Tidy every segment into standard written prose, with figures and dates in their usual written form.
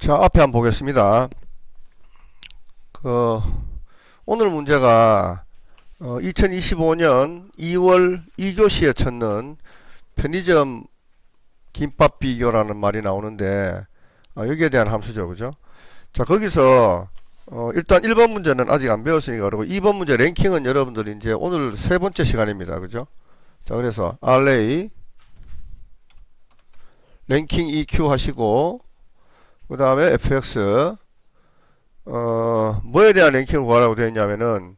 자, 앞에 한번 보겠습니다. 그, 오늘 문제가 2025년 2월 2교시에 찾는 편의점 김밥 비교라는 말이 나오는데 여기에 대한 함수죠, 그죠? 자, 거기서 일단 1번 문제는 아직 안 배웠으니까 그러고 2번 문제 랭킹은 여러분들이 이제 오늘 세 번째 시간입니다, 그죠? 자, 그래서 RA 랭킹 EQ 하시고 그 다음에 fx 뭐에 대한 랭킹을 구하라고 되어 있냐면은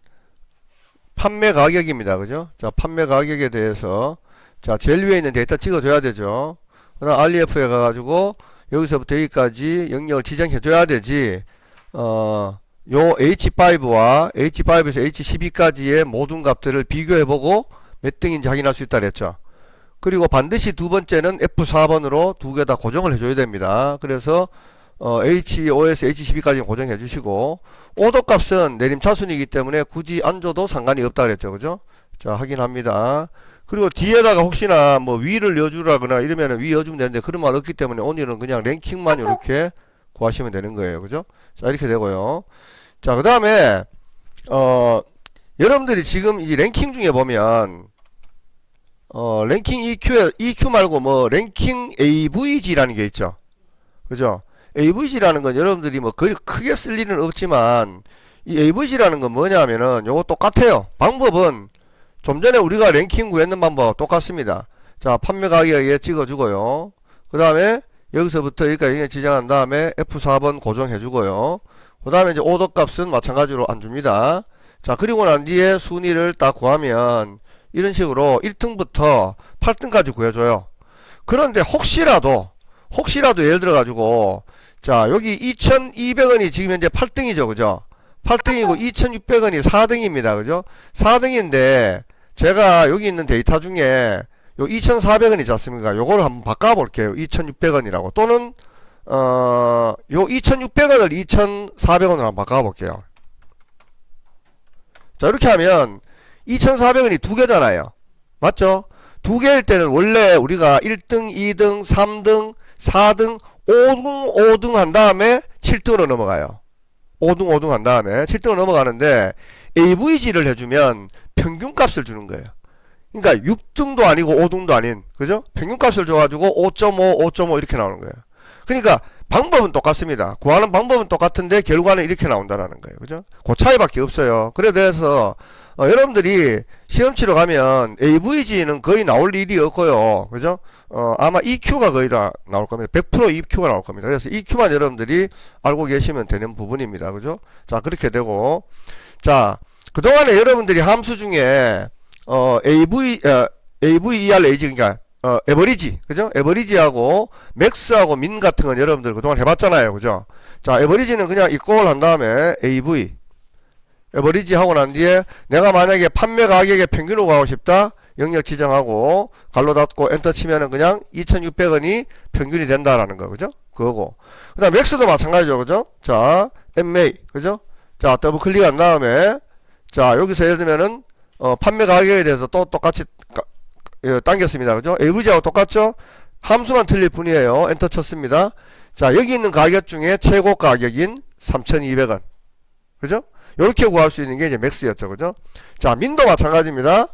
판매 가격입니다, 그죠? 자, 판매 가격에 대해서 자, 제일 위에 있는 데이터 찍어줘야 되죠. 그 다음 REF에 가가지고 여기서부터 여기까지 영역을 지정해줘야 되지. 요 H5와 H5에서 H12까지의 모든 값들을 비교해보고 몇 등인지 확인할 수 있다 그랬죠. 그리고 반드시 두 번째는 F4번으로 두 개 다 고정을 해줘야 됩니다. 그래서 HOS, H12까지 고정해 주시고 오더 값은 내림차순이기 때문에 굳이 안 줘도 상관이 없다 그랬죠, 그죠? 자, 확인합니다. 그리고 뒤에다가 혹시나 뭐 위를 여주라거나 이러면은 위 여주면 되는데 그런 말 없기 때문에 오늘은 그냥 랭킹만 이렇게 구하시면 되는 거예요, 그죠? 자, 이렇게 되고요. 자, 그 다음에 여러분들이 지금 이 랭킹 중에 보면 랭킹 EQ 말고 뭐 랭킹 AVG라는 게 있죠, 그죠? AVG라는 건 여러분들이 뭐 거의 크게 쓸 일은 없지만 이 AVG라는 건 뭐냐면은 요거 똑같아요. 방법은 좀 전에 우리가 랭킹 구했는 방법 똑같습니다. 자, 판매 가격에 찍어주고요. 그 다음에 여기서부터 여기까지 지정한 다음에 F4번 고정해주고요. 그 다음에 이제 오더 값은 마찬가지로 안 줍니다. 자, 그리고 난 뒤에 순위를 딱 구하면 이런 식으로 1등부터 8등까지 구해줘요. 그런데 혹시라도 예를 들어 가지고 자, 여기 2200원이 지금 현재 8등이죠, 그죠? 8등이고 2600원이 4등입니다, 그죠? 4등인데 제가 여기 있는 데이터 중에 요 2400원이 있지 않습니까? 요거를 한번 바꿔볼게요. 2600원이라고. 또는 요 2600원을 2400원으로 한번 바꿔볼게요. 자, 이렇게 하면 2400원이 두 개잖아요, 맞죠? 두 개일 때는 원래 우리가 1등, 2등, 3등, 4등, 5등 한 다음에 7등으로 넘어가요. 5등 한 다음에 7등으로 넘어가는데 AVG를 해주면 평균값을 주는 거예요. 그러니까 6등도 아니고 5등도 아닌, 그죠? 평균값을 줘가지고 5.5, 5.5 이렇게 나오는 거예요. 그러니까 방법은 똑같습니다. 구하는 방법은 똑같은데 결과는 이렇게 나온다라는 거예요, 그죠? 그 차이밖에 없어요. 그래 대해서 여러분들이 시험 치러 가면 AVG는 거의 나올 일이 없고요, 그죠? 아마 EQ가 거의 다 나올 겁니다. 100% EQ가 나올 겁니다. 그래서 EQ만 여러분들이 알고 계시면 되는 부분입니다, 그죠? 자, 그렇게 되고, 자, 그동안에 여러분들이 함수 중에 AVER, AG, 그러니까 에버리지, 그죠? 에버리지하고 맥스하고 민 같은 건 여러분들 그동안 해봤잖아요, 그죠? 자, 에버리지는 그냥 이꼴 한 다음에 AV 에버리지 하고 난 뒤에 내가 만약에 판매 가격의 평균으로 가고 싶다, 영역 지정하고 갈로 닫고 엔터 치면은 그냥 2600원이 평균이 된다라는 거, 그죠? 그거고. 그 다음 맥스도 마찬가지죠, 그죠? 자, MA, 그죠? 자, 더블 클릭한 다음에 자, 여기서 예를 들면은 판매 가격에 대해서 또 똑같이 당겼습니다, 그죠? AVG하고 똑같죠? 함수만 틀릴 뿐이에요. 엔터 쳤습니다. 자, 여기 있는 가격 중에 최고 가격인 3200원, 그죠? 요렇게 구할 수 있는 게 이제 맥스였죠, 그죠? 자, 민도 마찬가지입니다.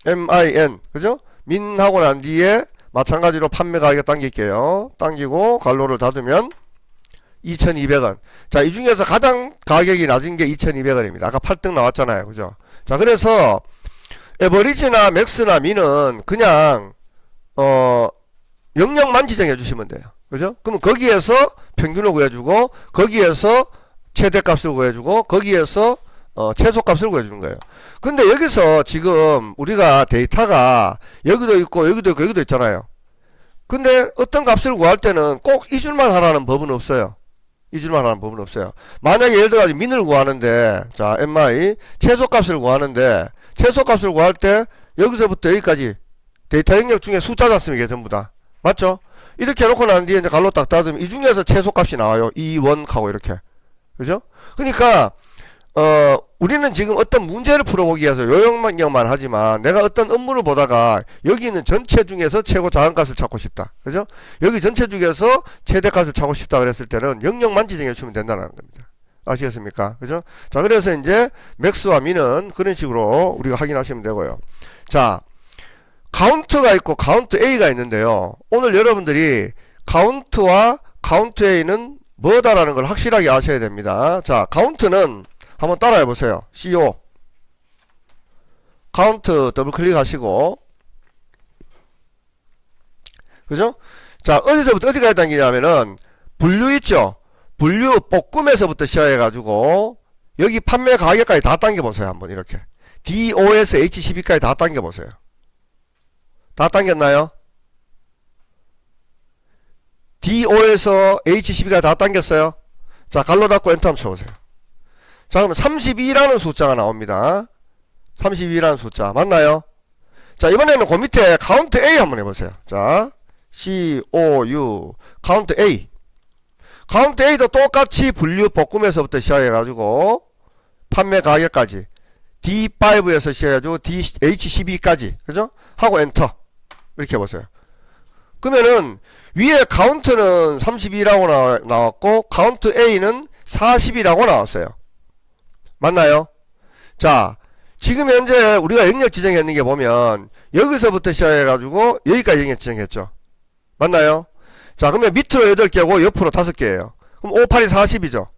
MIN, 그죠? 민 하고 난 뒤에 마찬가지로 판매 가격 당길게요. 당기고 갈로를 닫으면 2200원. 자, 이 중에서 가장 가격이 낮은 게 2200원입니다. 아까 8등 나왔잖아요, 그죠? 자, 그래서 에버리지나 맥스나 민은 그냥 영역만 지정해 주시면 돼요, 그죠? 그러면 거기에서 평균을 구해주고 거기에서 최대값을 구해주고 거기에서 최소값을 구해주는 거예요. 근데 여기서 지금 우리가 데이터가 여기도 있고 여기도 있고 여기도 있잖아요. 근데 어떤 값을 구할 때는 꼭 이 줄만 하라는 법은 없어요. 이 줄만 하라는 법은 없어요. 만약에 예를 들어 민을 구하는데 자, MI 최소값을 구하는데 최소값을 구할 때 여기서부터 여기까지 데이터 영역 중에 숫자 잖습니까, 이게 전부 다. 맞죠? 이렇게 해놓고 난 뒤에 이제 갈로 딱 닫으면 이 중에서 최소값이 나와요. 2, 1 하고 이렇게. 그죠? 그러니까 우리는 지금 어떤 문제를 풀어보기 위해서 요령만 하지만 내가 어떤 업무를 보다가 여기 있는 전체 중에서 최고 작은 값을 찾고 싶다. 그죠? 여기 전체 중에서 최대값을 찾고 싶다 그랬을 때는 영역만 지정해 주면 된다는 겁니다. 아시겠습니까? 그죠? 자, 그래서 이제 맥스와 민은 그런 식으로 우리가 확인하시면 되고요. 자, 카운트가 있고 카운트 A가 있는데요. 오늘 여러분들이 카운트와 카운트 A는 뭐다라는 걸 확실하게 아셔야 됩니다. 자, 카운트는 한번 따라해 보세요. CO 카운트 더블 클릭하시고, 그죠? 자, 어디서부터 어디까지 당기냐면은 분류 있죠? 분류 볶음에서부터 시작해 가지고 여기 판매 가격까지 다 당겨 보세요. 한번 이렇게 DOS H12까지 다 당겨 보세요. 다 당겼나요? DO에서 H12까지 다 당겼어요. 자, 갈로 닫고 엔터 한번 쳐보세요. 자, 그러면 32라는 숫자가 나옵니다. 32라는 숫자 맞나요? 자, 이번에는 그 밑에 카운트 A 한번 해보세요. 자, COU 카운트 A. 카운트 A도 똑같이 분류 볶음에서부터 시작해가지고 판매 가격까지 D5에서 시작해가지고 H12까지 그죠? 하고 엔터 이렇게 해보세요. 그러면은 위에 카운트는 32라고 나왔고 카운트 A는 40이라고 나왔어요. 맞나요? 자, 지금 현재 우리가 영역 지정했는 게 보면 여기서부터 시작해가지고 여기까지 영역 지정했죠. 맞나요? 자, 그러면 밑으로 8개고 옆으로 5개예요. 그럼 5, 8이 40이죠.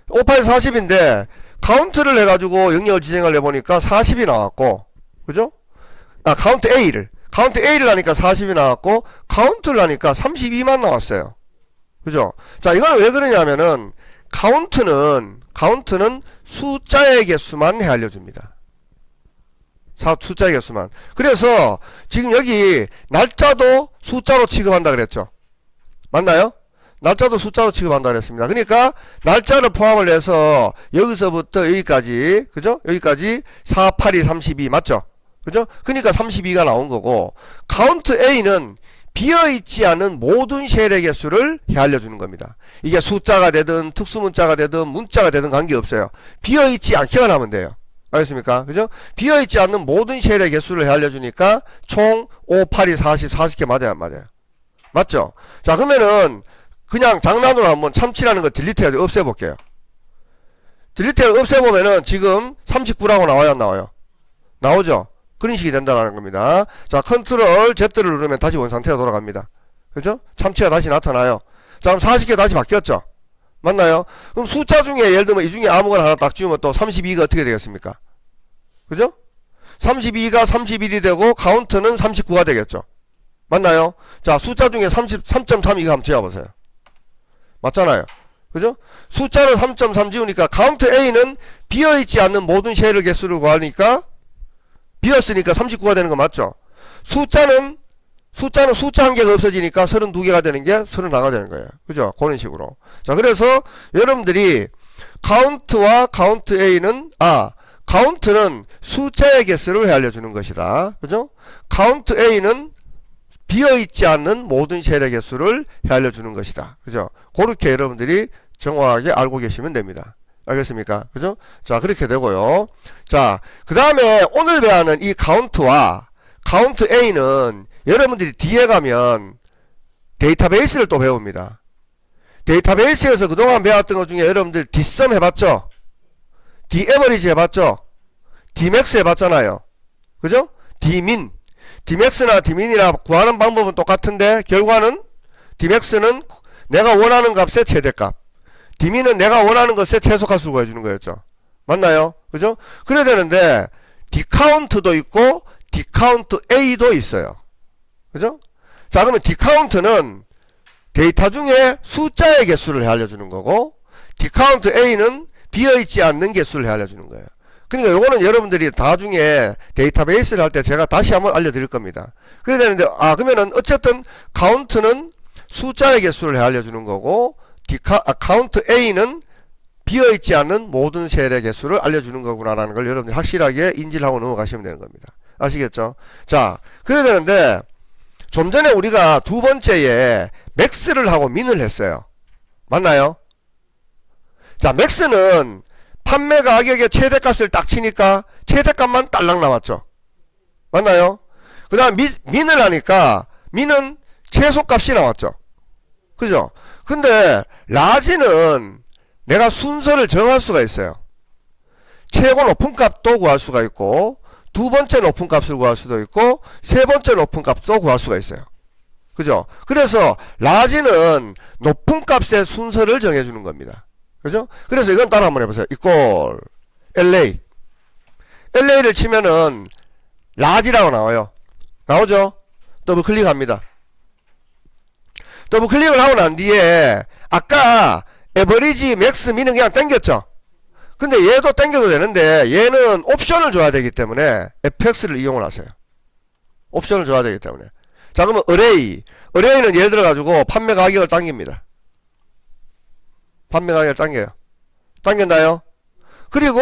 5, 8이 40인데 카운트를 해가지고 영역을 지정을 해보니까 40이 나왔고, 그죠? 아, 카운트 A를 하니까 40이 나왔고 카운트를 하니까 32만 나왔어요. 그죠? 자, 이거는 왜 그러냐면은 카운트는 숫자의 개수만 헤아려줍니다. 숫자의 개수만. 그래서 지금 여기 날짜도 숫자로 취급한다 그랬죠. 맞나요? 날짜도 숫자로 취급한다 그랬습니다. 그러니까 날짜를 포함을 해서 여기서부터 여기까지, 그죠? 여기까지 4, 8이 32 맞죠? 그죠? 그러니까 32가 나온 거고, 카운트 A는 비어있지 않은 모든 쉘의 개수를 헤아려주는 겁니다. 이게 숫자가 되든 특수문자가 되든 문자가 되든 관계없어요. 비어있지 않게만 하면 돼요. 알겠습니까? 그죠? 비어있지 않는 모든 쉘의 개수를 헤아려주니까 총 5, 8이 40, 40개 맞아요, 안 맞아요? 맞죠? 자, 그러면은 그냥 장난으로 한번 참치라는 거 딜리트 해가지고 없애볼게요. 딜리트 해서 없애보면은 지금 39라고 나와요, 안 나와요? 나오죠? 그런 식이 된다는 겁니다. 자, 컨트롤 Z를 누르면 다시 원상태로 돌아갑니다. 그죠? 참치가 다시 나타나요. 자, 그럼 40개 다시 바뀌었죠? 맞나요? 그럼 숫자 중에 예를 들면 이 중에 아무거나 하나 딱 지우면 또 32가 어떻게 되겠습니까? 그죠? 32가 31이 되고 카운트는 39가 되겠죠? 맞나요? 자, 숫자 중에 3.3 이거 한번 지워보세요. 맞잖아요. 그죠? 숫자를 3.3 지우니까 카운트 A는 비어있지 않는 모든 쉘의 개수를 구하니까 비었으니까 39가 되는 거 맞죠? 숫자는 숫자 한 개가 없어지니까 32개가 되는 게 31가 되는 거예요. 그죠? 그런 식으로. 자, 그래서 여러분들이 카운트와 카운트 A는 카운트는 숫자의 개수를 헤아려주는 것이다. 그죠? 카운트 A는 비어있지 않는 모든 쉘의 개수를 헤아려주는 것이다. 그죠? 그렇게 여러분들이 정확하게 알고 계시면 됩니다. 알겠습니까? 그죠? 자, 그렇게 되고요. 자, 그 다음에 오늘 배우는 이 카운트와 카운트 A는 여러분들이 뒤에 가면 데이터베이스를 또 배웁니다. 데이터베이스에서 그동안 배웠던 것 중에 여러분들 Dsum 해봤죠? Daverage 해봤죠? Dmax 해봤잖아요. 그죠? Dmin. Dmax나 Dmin이나 구하는 방법은 똑같은데 결과는 Dmax는 내가 원하는 값의 최대값, D민은 내가 원하는 것의 최소값을 구해주는 거였죠. 맞나요? 그죠? 그래야 되는데 Dcount도 있고 Dcount A도 있어요. 그죠? 자, 그러면 Dcount는 데이터 중에 숫자의 개수를 헤아려주는 거고 Dcount A는 비어있지 않는 개수를 헤아려주는 거예요. 그러니까 요거는 여러분들이 나중에 데이터베이스를 할 때 제가 다시 한번 알려드릴 겁니다. 그래야 되는데 그러면은 어쨌든 카운트는 숫자의 개수를 헤아려주는 거고 카운트 A는 비어있지 않는 모든 셀의 개수를 알려주는 거구나라는 걸 여러분들이 확실하게 인지를 하고 넘어가시면 되는 겁니다. 아시겠죠? 자, 그래야 되는데 좀 전에 우리가 두 번째에 맥스를 하고 민을 했어요. 맞나요? 자, 맥스는 판매 가격의 최대값을 딱 치니까 최대값만 딸랑 나왔죠. 맞나요? 그 다음 민을 하니까 민은 최소값이 나왔죠. 그죠? 근데 라지는 내가 순서를 정할 수가 있어요. 최고 높은 값도 구할 수가 있고 두 번째 높은 값을 구할 수도 있고 세 번째 높은 값도 구할 수가 있어요. 그죠? 그래서 라지는 높은 값의 순서를 정해주는 겁니다. 그죠? 그래서 이건 따라 한번 해보세요. equal LA LA를 치면은 라지라고 나와요. 나오죠? 더블 클릭합니다. 더블 클릭을 하고 난 뒤에 아까 에버리지 맥스 미는 그냥 땡겼죠. 근데 얘도 땡겨도 되는데 얘는 옵션을 줘야 되기 때문에 fx를 이용을 하세요. 옵션을 줘야 되기 때문에. 자, 그러면 array는 예를 들어 가지고 판매 가격을 당깁니다. 판매 가격을 당겨요. 당겼나요? 그리고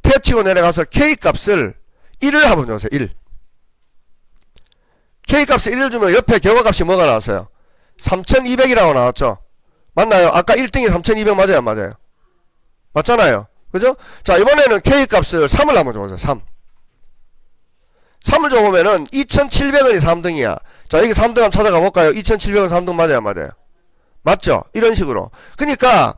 탭 치고 내려가서 k 값을 1을 한번 넣으세요. 1. k 값을 1을 주면 옆에 결과값이 뭐가 나왔어요? 3200이라고 나왔죠. 맞나요? 아까 1등이 3200 맞아요, 안 맞아요? 맞잖아요. 그죠? 자, 이번에는 k 값을 3을 한번 줘보세요. 3. 3을 줘보면은 2700원이 3등이야. 자, 여기 3등 한번 찾아가 볼까요? 2700원 3등 맞아요, 안 맞아요? 맞죠? 이런 식으로. 그러니까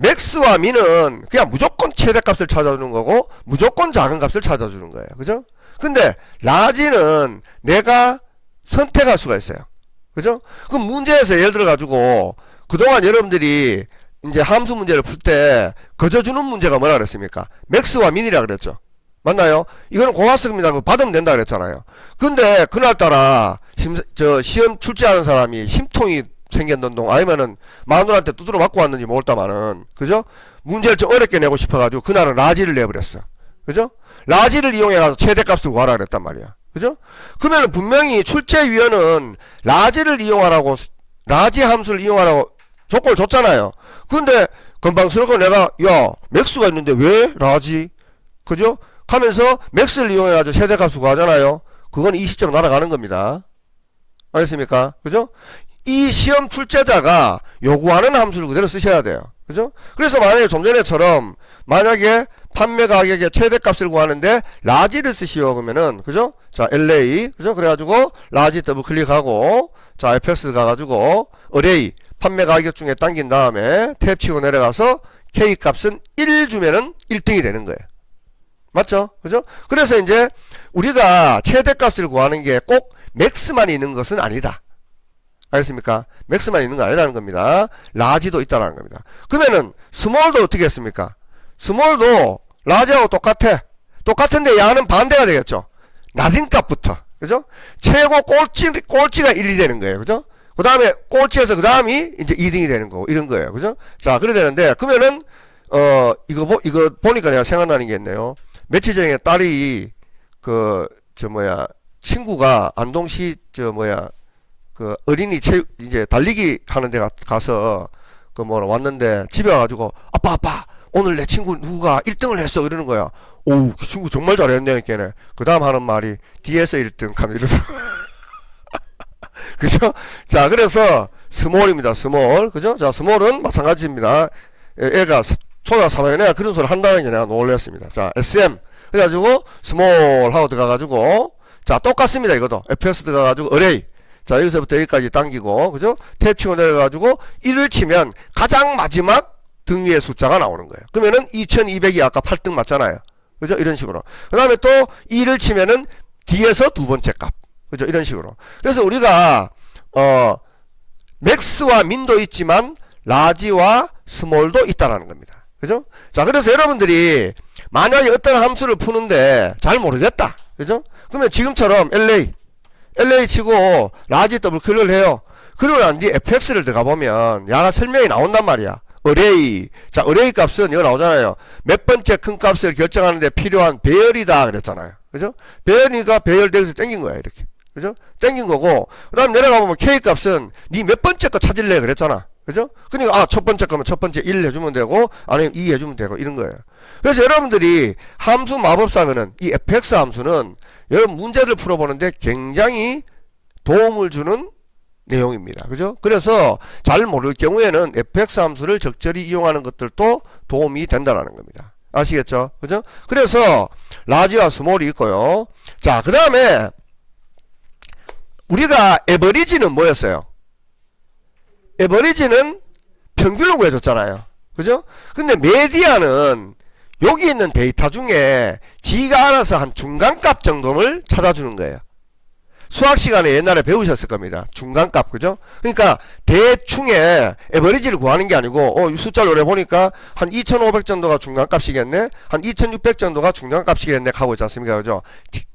맥스와 민은 그냥 무조건 최대값을 찾아주는 거고 무조건 작은 값을 찾아주는 거예요. 그죠? 근데 라지는 내가 선택할 수가 있어요. 그죠? 그럼 문제에서 예를 들어 가지고 그동안 여러분들이 이제 함수 문제를 풀 때 거저주는 문제가 뭐라 그랬습니까? 맥스와 민이라 그랬죠. 맞나요? 이거는 공학습니다. 받으면 된다 그랬잖아요. 근데 그날따라 시험 출제하는 사람이 심통이 생겼는 동 아니면은 마누라한테 두드러 맞고 왔는지 모르다마는 그죠? 문제를 좀 어렵게 내고 싶어가지고 그날은 라지를 내버렸어. 그죠? 라지를 이용해가지고 최대값을 구하라 그랬단 말이야. 그죠? 그러면 분명히 출제위원은 라지를 이용하라고 라지 함수를 이용하라고 조건을 줬잖아요. 근데 건방스럽고 내가 야 맥스가 있는데 왜 라지? 그죠? 하면서 맥스를 이용해가지고 최대값을 구하잖아요. 그건 이 시점 날아가는 겁니다. 알겠습니까? 그죠? 이 시험 출제자가 요구하는 함수를 그대로 쓰셔야 돼요. 그죠? 그래서 만약에 좀 전에처럼 만약에 판매 가격의 최대값을 구하는데 라지를 쓰시오 그러면은 그죠? 자, LA 그죠? 그래가지고 라지 더블 클릭하고 자, fx 가가지고 array 판매 가격 중에 당긴 다음에 탭 치고 내려가서 k 값은 1 주면은 1등이 되는 거예요. 맞죠? 그죠? 그래서 이제 우리가 최대값을 구하는 게 꼭 맥스만 있는 것은 아니다. 알겠습니까? 맥스만 있는 거 아니라는 겁니다. 라지도 있다라는 겁니다. 그러면은 스몰도 어떻게 했습니까? 스몰도 라지하고 똑같아. 똑같은데 야는 반대가 되겠죠. 낮은 값부터. 그죠? 최고 꼴찌가 1이 되는 거예요. 그죠? 그 다음에 꼴찌에서 그 다음이 이제 2등이 되는 거고 이런 거예요. 그죠? 자, 그래 되는데 그러면은 이거 보니까 내가 생각나는 게 있네요. 며칠 전에 딸이 친구가 안동시 어린이 이제 달리기 하는 데 가서 왔는데 집에 와가지고 아빠 오늘 내 친구 누가 1등을 했어 이러는 거야. 오, 그 친구 정말 잘했네 걔네. 그 다음 하는 말이 뒤에서 1등 하면 이러더라고. 그죠? 자, 그래서 스몰입니다. 스몰. 그죠? 자, 스몰은 마찬가지입니다. 애가 초등학교 3학년 애가 그런 소리 한다는 게 내가 놀랐습니다. 자, SM 그래가지고 스몰 하고 들어가가지고 자, 똑같습니다. 이것도 fs 들어가가지고 array 자, 여기서부터 여기까지 당기고 그죠? 탭 치고 내려가지고 1을 치면 가장 마지막 등 위에 숫자가 나오는 거예요. 그러면은 2200이 아까 8등 맞잖아요. 그죠? 이런 식으로. 그 다음에 또 2를 치면은 뒤에서 두 번째 값. 그죠? 이런 식으로. 그래서 우리가 맥스와 민도 있지만 라지와 스몰도 있다라는 겁니다. 그죠? 자, 그래서 여러분들이 만약에 어떤 함수를 푸는데 잘 모르겠다. 그죠? 그러면 지금처럼 LA 치고 라지 더블 클릭을 해요. 그러고 난 뒤에 fx를 들어가 보면 야가 설명이 나온단 말이야. array. 자, array 값은 이거 나오잖아요. 몇 번째 큰 값을 결정하는데 필요한 배열이다 그랬잖아요. 그죠? 배열이니까 배열 대에서 땡긴 거야, 이렇게. 그죠? 땡긴 거고, 그 다음 내려가 보면 k 값은 니 몇 번째 거 찾을래 그랬잖아. 그죠? 그러니까 첫 번째 거면 첫 번째 1 해주면 되고 아니면 2 해주면 되고 이런 거예요. 그래서 여러분들이 함수 마법사는 이 fx 함수는 여러분 문제를 풀어보는데 굉장히 도움을 주는 내용입니다. 그죠? 그래서 잘 모를 경우에는 fx 함수를 적절히 이용하는 것들도 도움이 된다는 겁니다. 아시겠죠? 그죠? 그래서 라지와 스몰이 있고요. 자, 그 다음에 우리가 에버리지는 뭐였어요? 에버리지는 평균을 구해줬잖아요. 그죠? 근데 메디안은 여기 있는 데이터 중에 지가 알아서 한 중간값 정도를 찾아주는 거예요. 수학 시간에 옛날에 배우셨을 겁니다. 중간값, 그죠? 그러니까 대충의 에버리지를 구하는 게 아니고 숫자를 오래 보니까 한 2500 정도가 중간값이겠네, 한 2600 정도가 중간값이겠네 하고 있지 않습니까? 그죠?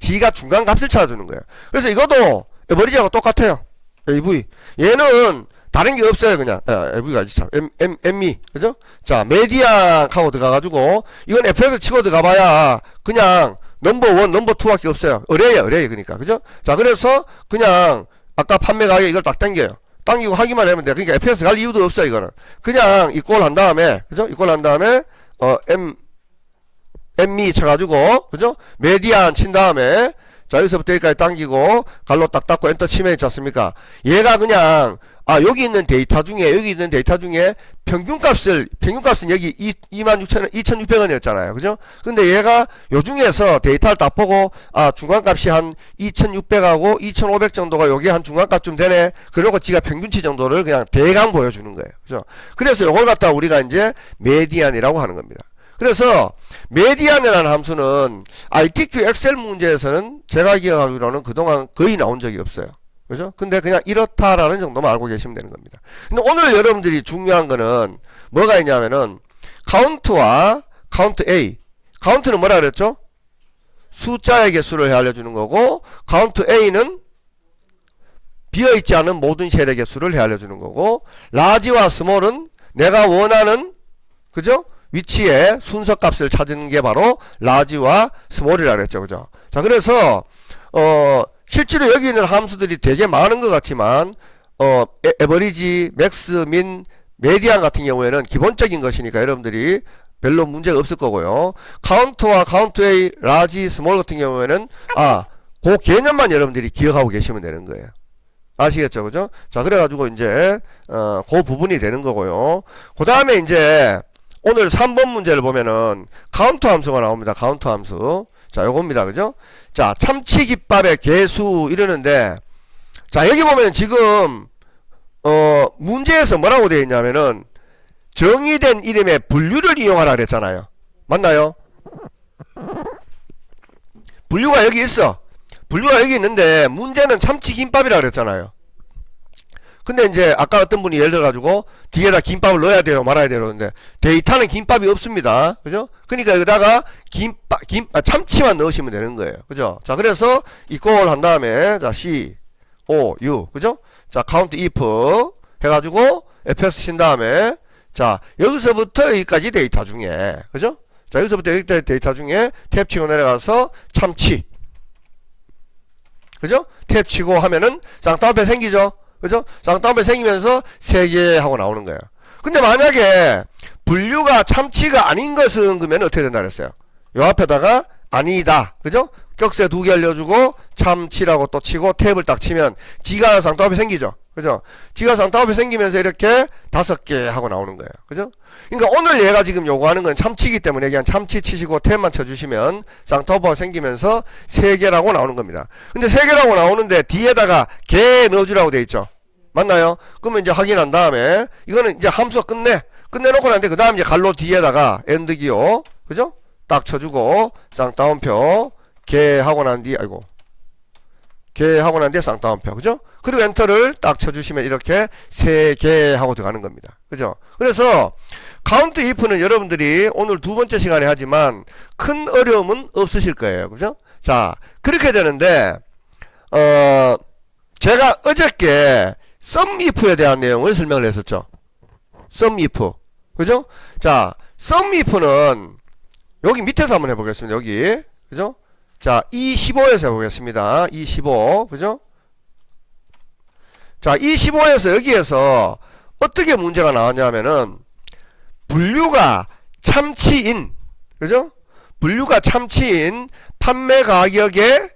지가 중간값을 찾아주는 거예요. 그래서 이것도 에버리지하고 똑같아요. AV 얘는 다른 게 없어요. 그냥 AV가 아니지 참 ME, 그죠? 자, 메디안하고 들어가가지고 이건 FX 치고 들어가봐야 그냥 넘버 1, 넘버 2밖에 없어요. 의뢰예요, 그러니까. 그죠? 자, 그래서 그냥 아까 판매 가격 이걸 딱 당겨요. 당기고 하기만 하면 돼. 그러니까 FX 갈 이유도 없어, 이거는. 그냥 이꼴 한 다음에, 그죠? 이꼴 한 다음에, ME 쳐가지고, 그죠? 메디안 친 다음에, 자, 여기서부터 여기까지 당기고, 갈로 딱 닫고 엔터 치면 있지 않습니까? 얘가 그냥, 여기 있는 데이터 중에 평균값은 여기 26,2,600원이었잖아요. 그죠? 근데 얘가 요 중에서 데이터를 딱 보고, 중간값이 한 2,600하고 2,500 정도가 요게 한 중간값쯤 되네. 그러고 지가 평균치 정도를 그냥 대강 보여주는 거예요. 그죠? 그래서 요걸 갖다 우리가 이제 메디안이라고 하는 겁니다. 그래서 메디안이라는 함수는 ITQ 엑셀 문제에서는 제가 기억하기로는 그동안 거의 나온 적이 없어요. 그죠? 근데 그냥 이렇다라는 정도만 알고 계시면 되는 겁니다. 근데 오늘 여러분들이 중요한 거는 뭐가 있냐면은 카운트와 카운트 A. 카운트는 뭐라 그랬죠? 숫자의 개수를 알려주는 거고, 카운트 A는 비어있지 않은 모든 셀의 개수를 알려주는 거고, 라지와 스몰은 내가 원하는, 그죠? 위치에 순서값을 찾는 게 바로 라지와 스몰이라 그랬죠. 그죠? 자, 그래서 실제로 여기 있는 함수들이 되게 많은 것 같지만 에버리지, 맥스, 민, 메디안 같은 경우에는 기본적인 것이니까 여러분들이 별로 문제가 없을 거고요. 카운트와 카운트 A, 라지, 스몰 같은 경우에는 그 개념만 여러분들이 기억하고 계시면 되는 거예요. 아시겠죠? 그죠? 자, 그래가지고 이제 그 부분이 되는 거고요. 그 다음에 이제 오늘 3번 문제를 보면은 카운트 함수가 나옵니다. 카운트 함수. 자, 요겁니다. 그죠? 자, 참치김밥의 개수 이러는데, 자, 여기 보면 지금 문제에서 뭐라고 되어 있냐면은 정의된 이름의 분류를 이용하라 그랬잖아요. 맞나요? 분류가 여기 있어. 분류가 여기 있는데 문제는 참치김밥이라 그랬잖아요. 근데 이제 아까 어떤 분이 예를 들어가지고 뒤에다 김밥을 넣어야 돼요, 말아야 돼요. 그런데 데이터는 김밥이 없습니다. 그죠? 그러니까 여기다가 참치만 넣으시면 되는 거예요. 그죠? 자, 그래서 이꼴 한 다음에 자, C, O, U, 그죠? 자, count if 해가지고 fs 친 다음에 자, 여기서부터 여기까지 데이터 중에, 그죠? 자, 여기서부터 여기까지 데이터 중에 탭 치고 내려가서 참치, 그죠? 탭 치고 하면은 쌍따옴표 생기죠? 그죠? 쌍따옴표 생기면서 3개 하고 나오는 거예요. 근데 만약에 분류가 참치가 아닌 것은 그러면 어떻게 된다 그랬어요? 요 앞에다가 아니다. 그죠? 격세 2개 알려주고 참치라고 또 치고 탭을 딱 치면 지가 쌍따옴표 생기죠? 그죠? 지가 쌍따옴표 생기면서 이렇게 5개 하고 나오는 거예요. 그죠? 그러니까 오늘 얘가 지금 요구하는 건 참치이기 때문에 그냥 참치 치시고 탭만 쳐주시면 쌍따옴표가 생기면서 3개라고 나오는 겁니다. 근데 3개라고 나오는데 뒤에다가 개 넣어주라고 돼 있죠? 맞나요? 그러면 이제 확인한 다음에 이거는 이제 함수가 끝내놓고 난데 그 다음 이제 갈로 뒤에다가 엔드 기호, 그죠? 딱 쳐주고 쌍따옴표 개 하고 난 뒤에 개 하고 난 뒤에 쌍따옴표, 그죠? 그리고 엔터를 딱 쳐주시면 이렇게 3개 하고 들어가는 겁니다. 그죠? 그래서 카운트 if는 여러분들이 오늘 2번째 시간에 하지만 큰 어려움은 없으실 거예요. 그죠? 자, 그렇게 되는데 제가 어저께 sum if에 대한 내용을 설명을 했었죠. sum if, 그죠? 자, sum if는 여기 밑에서 한번 해보겠습니다. 여기, 그죠? 자, E15에서 해보겠습니다. E15, 그죠? 자, E15에서 여기에서 어떻게 문제가 나왔냐면은 분류가 참치인, 그죠? 분류가 참치인 판매 가격에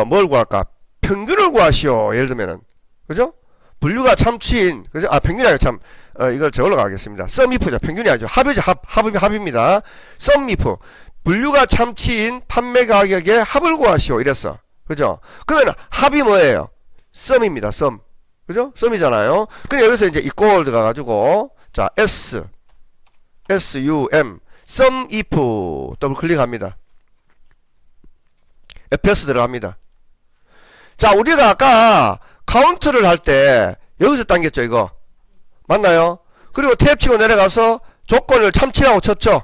뭘 구할까? 평균을 구하시오. 예를 들면은, 그죠? 분류가 참치인, 그죠? 평균이 아니라 이걸 저걸로 가겠습니다. sum if죠. 평균이 아니죠. 합이죠. 합입니다. sum if. 분류가 참치인 판매 가격의 합을 구하시오. 이랬어. 그죠? 그러면 합이 뭐예요? sum입니다. sum. 그죠? sum이잖아요. 그럼 여기서 이제 equal 들어가가지고, 자, sum, sum if, 더블 클릭합니다. fs 들어갑니다. 자, 우리가 아까 카운트를 할 때, 여기서 당겼죠, 이거. 맞나요? 그리고 탭 치고 내려가서 조건을 참치라고 쳤죠?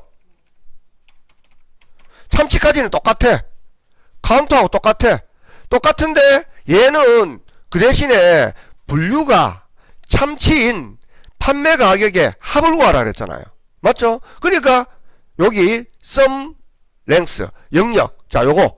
참치까지는 똑같아. 카운트하고 똑같아. 똑같은데 얘는 그 대신에 분류가 참치인 판매 가격의 합을 구하라 그랬잖아요. 맞죠? 그러니까 여기 sum length 영역. 자, 요거.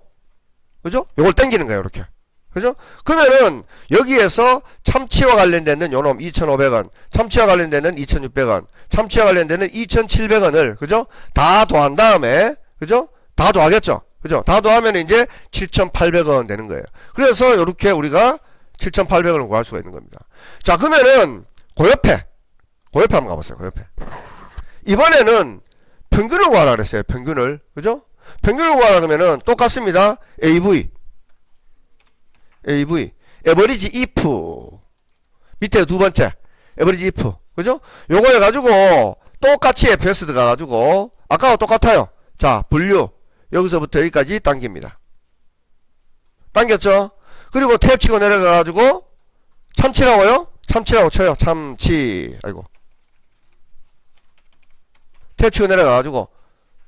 그죠? 요걸 땡기는 거예요, 이렇게. 그죠? 그러면은 여기에서 참치와 관련되는 요놈 2,500원, 참치와 관련되는 2,600원, 참치와 관련되는 2,700원을 그죠? 다 더한 다음에 그죠? 다 더하겠죠? 그죠? 다 더하면 이제 7,800원 되는 거예요. 그래서 이렇게 우리가 7,800원을 구할 수가 있는 겁니다. 자, 그러면은 그 옆에 한번 가보세요. 그 옆에. 이번에는 평균을 구하라 그랬어요. 평균을. 그죠? 평균을 구하라 그러면은 똑같습니다. average if. 밑에 두 번째 average if. 그죠? 요거 해가지고 똑같이 fs 들어가가지고 아까와 똑같아요. 자, 분류 여기서부터 여기까지 당깁니다. 당겼죠? 그리고 탭 치고 내려가가지고 참치라고요? 참치라고 쳐요. 참치. 아이고. 탭 치고 내려가가지고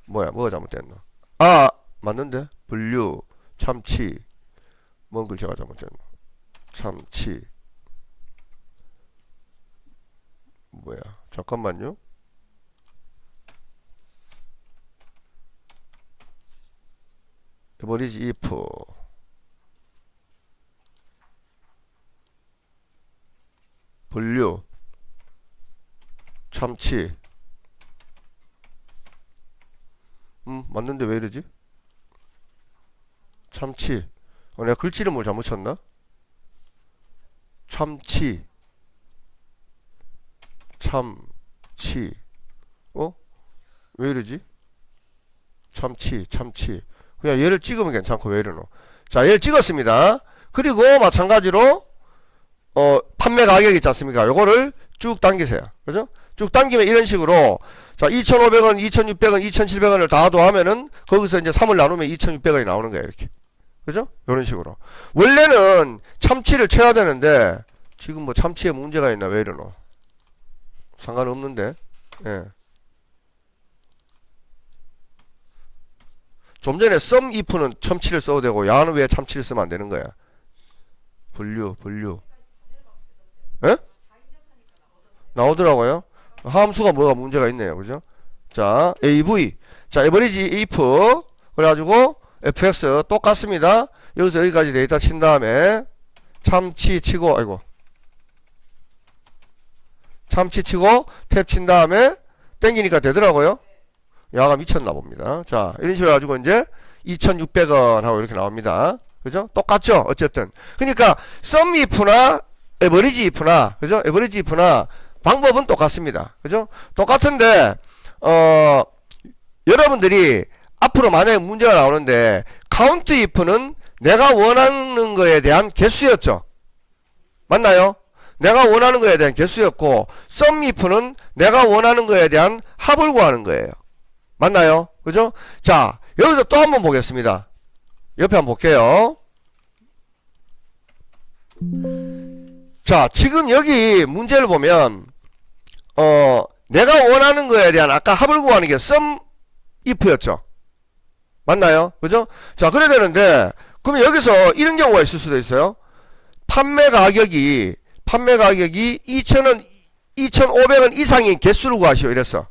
뭐가 잘못됐노? 아, 맞는데? 분류 참치. 뭔 글자가 잘못됐노? 참치. 뭐야? 잠깐만요. average if. 분류 참치. 맞는데 왜 이러지? 참치. 내가 글씨를 뭘 잘못 쳤나? 참치. 왜 이러지? 참치. 그냥 얘를 찍으면 괜찮고 왜 이러노? 자, 얘를 찍었습니다. 그리고 마찬가지로 판매 가격 있지 않습니까? 요거를 쭉 당기세요. 그죠? 쭉 당기면 이런 식으로 자, 2,500원, 2,600원, 2,700원을 다 더하면은 거기서 이제 3을 나누면 2,600원이 나오는 거예요. 이렇게. 그죠? 이런 식으로. 원래는 참치를 쳐야 되는데 지금 뭐 참치에 문제가 있나 왜 이러노? 상관없는데. 예. 좀 전에 sum if는 참치를 써도 되고 야는 왜 참치를 쓰면 안 되는 거야? 분류. 예? 나오더라고요. 함수가 뭐가 문제가 있네요. 그죠? 자, AV. 자, average if. 그래가지고, fx 똑같습니다. 여기서 여기까지 데이터 친 다음에, 참치 치고, 아이고. 참치 치고, 탭 친 다음에, 땡기니까 되더라고요. 야가 미쳤나 봅니다. 자, 이런 식으로 해가지고 이제, 2,600원 하고 이렇게 나옵니다. 그죠? 똑같죠? 어쨌든. 그러니까, sum if나, average if나, 그죠? average if나, 방법은 똑같습니다. 그죠? 똑같은데, 여러분들이 앞으로 만약에 문제가 나오는데, count if는 내가 원하는 거에 대한 개수였죠? 맞나요? 내가 원하는 거에 대한 개수였고, sum if는 내가 원하는 거에 대한 합을 구하는 거예요. 맞나요? 그죠? 자, 여기서 또 한번 보겠습니다. 옆에 한번 볼게요. 자, 지금 여기 문제를 보면, 내가 원하는 거에 대한 아까 합을 구하는 게 sum if였죠. 맞나요? 그죠? 자, 그래야 되는데, 그러면 여기서 이런 경우가 있을 수도 있어요. 판매 가격이 2,000원, 2,500원 이상인 개수를 구하시오. 이랬어.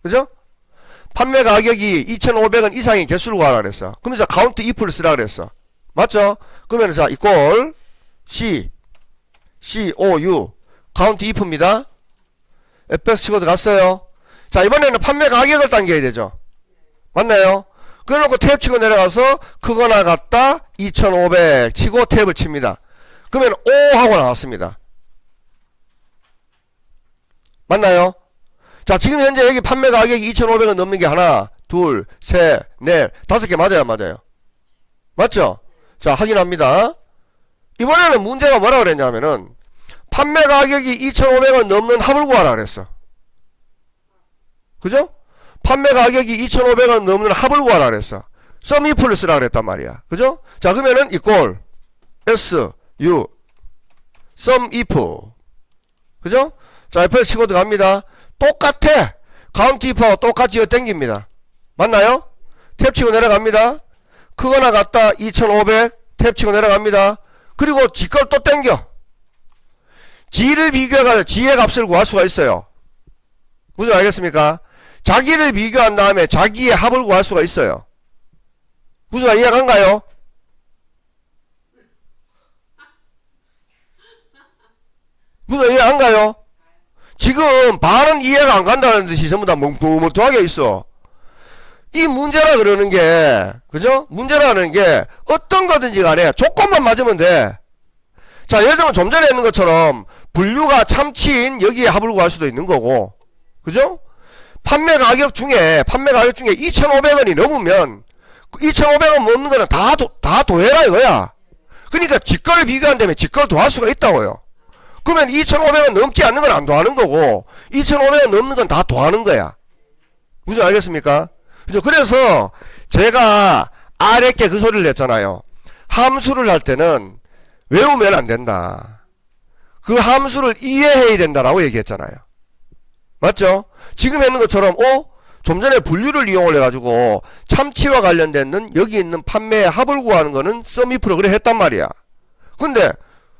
그죠? 판매 가격이 2,500원 이상인 개수를 구하라 그랬어. 그러면 자, count if를 쓰라 그랬어. 맞죠? 그러면 자, equal COU count if입니다. fx 치고 들어갔어요. 자, 이번에는 판매 가격을 당겨야 되죠. 맞나요? 그래놓고 탭 치고 내려가서 크거나 같다 2,500 치고 탭을 칩니다. 그러면 O 하고 나왔습니다. 맞나요? 자, 지금 현재 여기 판매 가격이 2,500원 넘는 게 하나, 둘, 셋, 넷, 다섯 개 맞아요, 안 맞아요? 맞죠? 자, 확인합니다. 이번에는 문제가 뭐라 그랬냐면은 판매 가격이 2,500원 넘는 합을 구하라 그랬어. 그죠? 판매 가격이 2,500원 넘는 합을 구하라 그랬어. sum if를 쓰라 그랬단 말이야. 그죠? 자, 그러면은 equal s u sum if. 그죠? 자, F를 치고 들어갑니다. 똑같아. count if하고 똑같이 땡깁니다. 맞나요? 탭 치고 내려갑니다. 크거나 같다 2,500 탭 치고 내려갑니다. 그리고 지 걸 또 땡겨. G를 비교해가지고 G의 값을 구할 수가 있어요. 무슨 알겠습니까? 자기를 비교한 다음에 자기의 합을 구할 수가 있어요. 무슨 말 이해간가요? 무슨 이해 안 가요? 지금 반은 이해가 안 간다는 듯이 전부 다 멍뚱멍뚱하게 있어. 이 문제라 그러는 게, 그죠? 문제라는 게 어떤 거든지 간에 조건만 맞으면 돼. 자, 예를 들면 좀 전에 했는 것처럼 분류가 참치인 여기에 합을 구할 수도 있는 거고, 그죠? 판매 가격 중에 2,500원이 넘으면 2,500원 넘는 거는 다 도해라 이거야. 그러니까 지걸 비교한다면 지걸 더할 수가 있다고요. 그러면 2,500원 넘지 않는 건 안 더하는 거고 2,500원 넘는 건 다 더하는 거야. 무슨 알겠습니까? 그죠? 그래서 제가 아랫게 그 소리를 냈잖아요. 함수를 할 때는 외우면 안 된다. 그 함수를 이해해야 된다라고 얘기했잖아요. 맞죠? 지금 했는 것처럼 좀 전에 분류를 이용을 해가지고 참치와 관련된 여기 있는 판매의 합을 구하는 거는 sum if로 그래 했단 말이야. 근데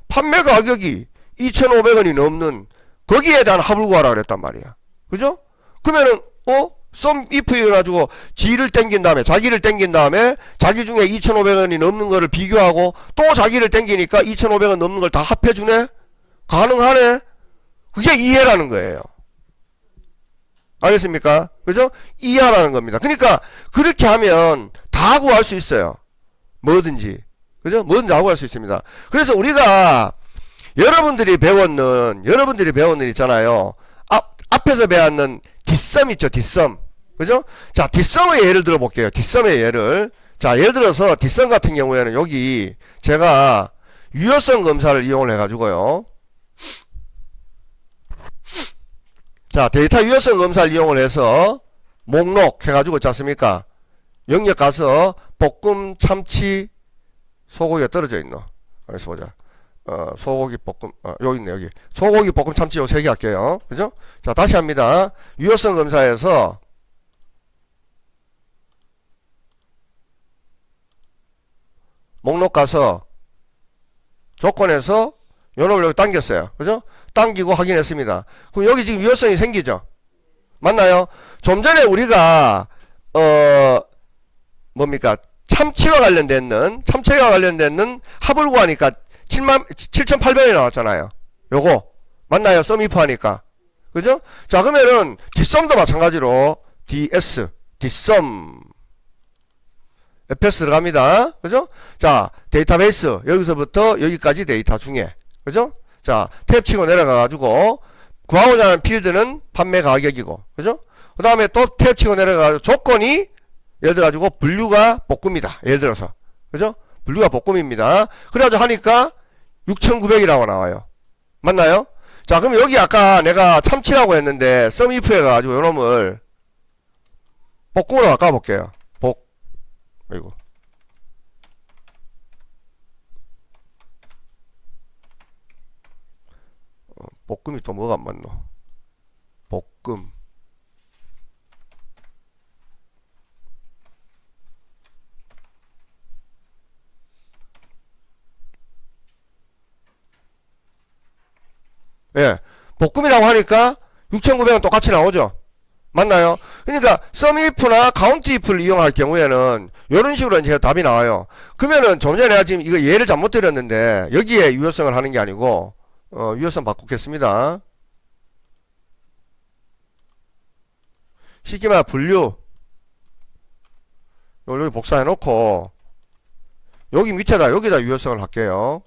판매 가격이 2,500원이 넘는 거기에 대한 합을 구하라 그랬단 말이야. 그죠? 그러면은 sum if 해가지고 G를 땡긴 다음에 자기를 땡긴 다음에 자기 중에 2,500원이 넘는 거를 비교하고 또 자기를 땡기니까 2,500원 넘는 걸 다 합해주네? 가능하네? 그게 이해라는 거예요. 알겠습니까? 그죠? 이해하라는 겁니다. 그러니까 그렇게 하면 다 구할 수 있어요. 뭐든지. 그죠? 뭐든지 다 구할 수 있습니다. 그래서 우리가 여러분들이 배웠는 있잖아요. 앞에서 배웠는 뒷섬 있죠, 뒷섬. 그죠? 자, 뒷섬의 예를 들어 볼게요. 뒷섬의 예를. 자, 예를 들어서 뒷섬 같은 경우에는 여기 제가 유효성 검사를 이용을 해가지고요. 자, 데이터 유효성 검사를 이용을 해서 목록 해가지고 있지 않습니까? 영역 가서 볶음, 참치, 소고기가 떨어져 있노. 여기서 보자. 소고기 볶음, 여기 있네, 여기. 소고기 볶음 참치 요 3개 할게요. 그죠? 자, 다시 합니다. 유효성 검사에서 목록 가서 조건에서 요놈을 여기 당겼어요. 그죠? 당기고 확인했습니다. 그럼 여기 지금 유효성이 생기죠? 맞나요? 좀 전에 우리가 뭡니까? 참치와 관련된 합을 구하니까 7,800원이 나왔잖아요. 요거 맞나요? sum if 하니까. 그죠? 자, 그러면은 뒷섬도 마찬가지로 ds 뒷섬 fs 들어갑니다. 그죠? 자, 데이터베이스 여기서부터 여기까지 데이터 중에, 그죠? 자, 탭 치고 내려가가지고 구하고자 하는 필드는 판매 가격이고, 그죠? 그 다음에 또 탭 치고 내려가가지고 조건이 예를 들어가지고 분류가 볶음이다. 예를 들어서, 그죠? 분류가 볶음입니다. 그래가지고 하니까 6,900이라고 나와요. 맞나요? 자, 그럼 여기 아까 내가 참치라고 했는데 sum if 해가지고 요놈을 볶음으로 바꿔볼게요. 아이고. 볶음이 또 뭐가 안 맞노? 볶음. 예. 볶음이라고 하니까 6,900원 똑같이 나오죠? 맞나요? 그러니까 sum if나 count if를 이용할 경우에는 이런 식으로 이제 답이 나와요. 그러면은 좀 전에 내가 지금 이거 예를 잘못 드렸는데 여기에 유효성을 하는 게 아니고 유효성 바꾸겠습니다. 쉽게 말해 분류 여기 복사해 놓고 여기 밑에다 여기다 유효성을 할게요.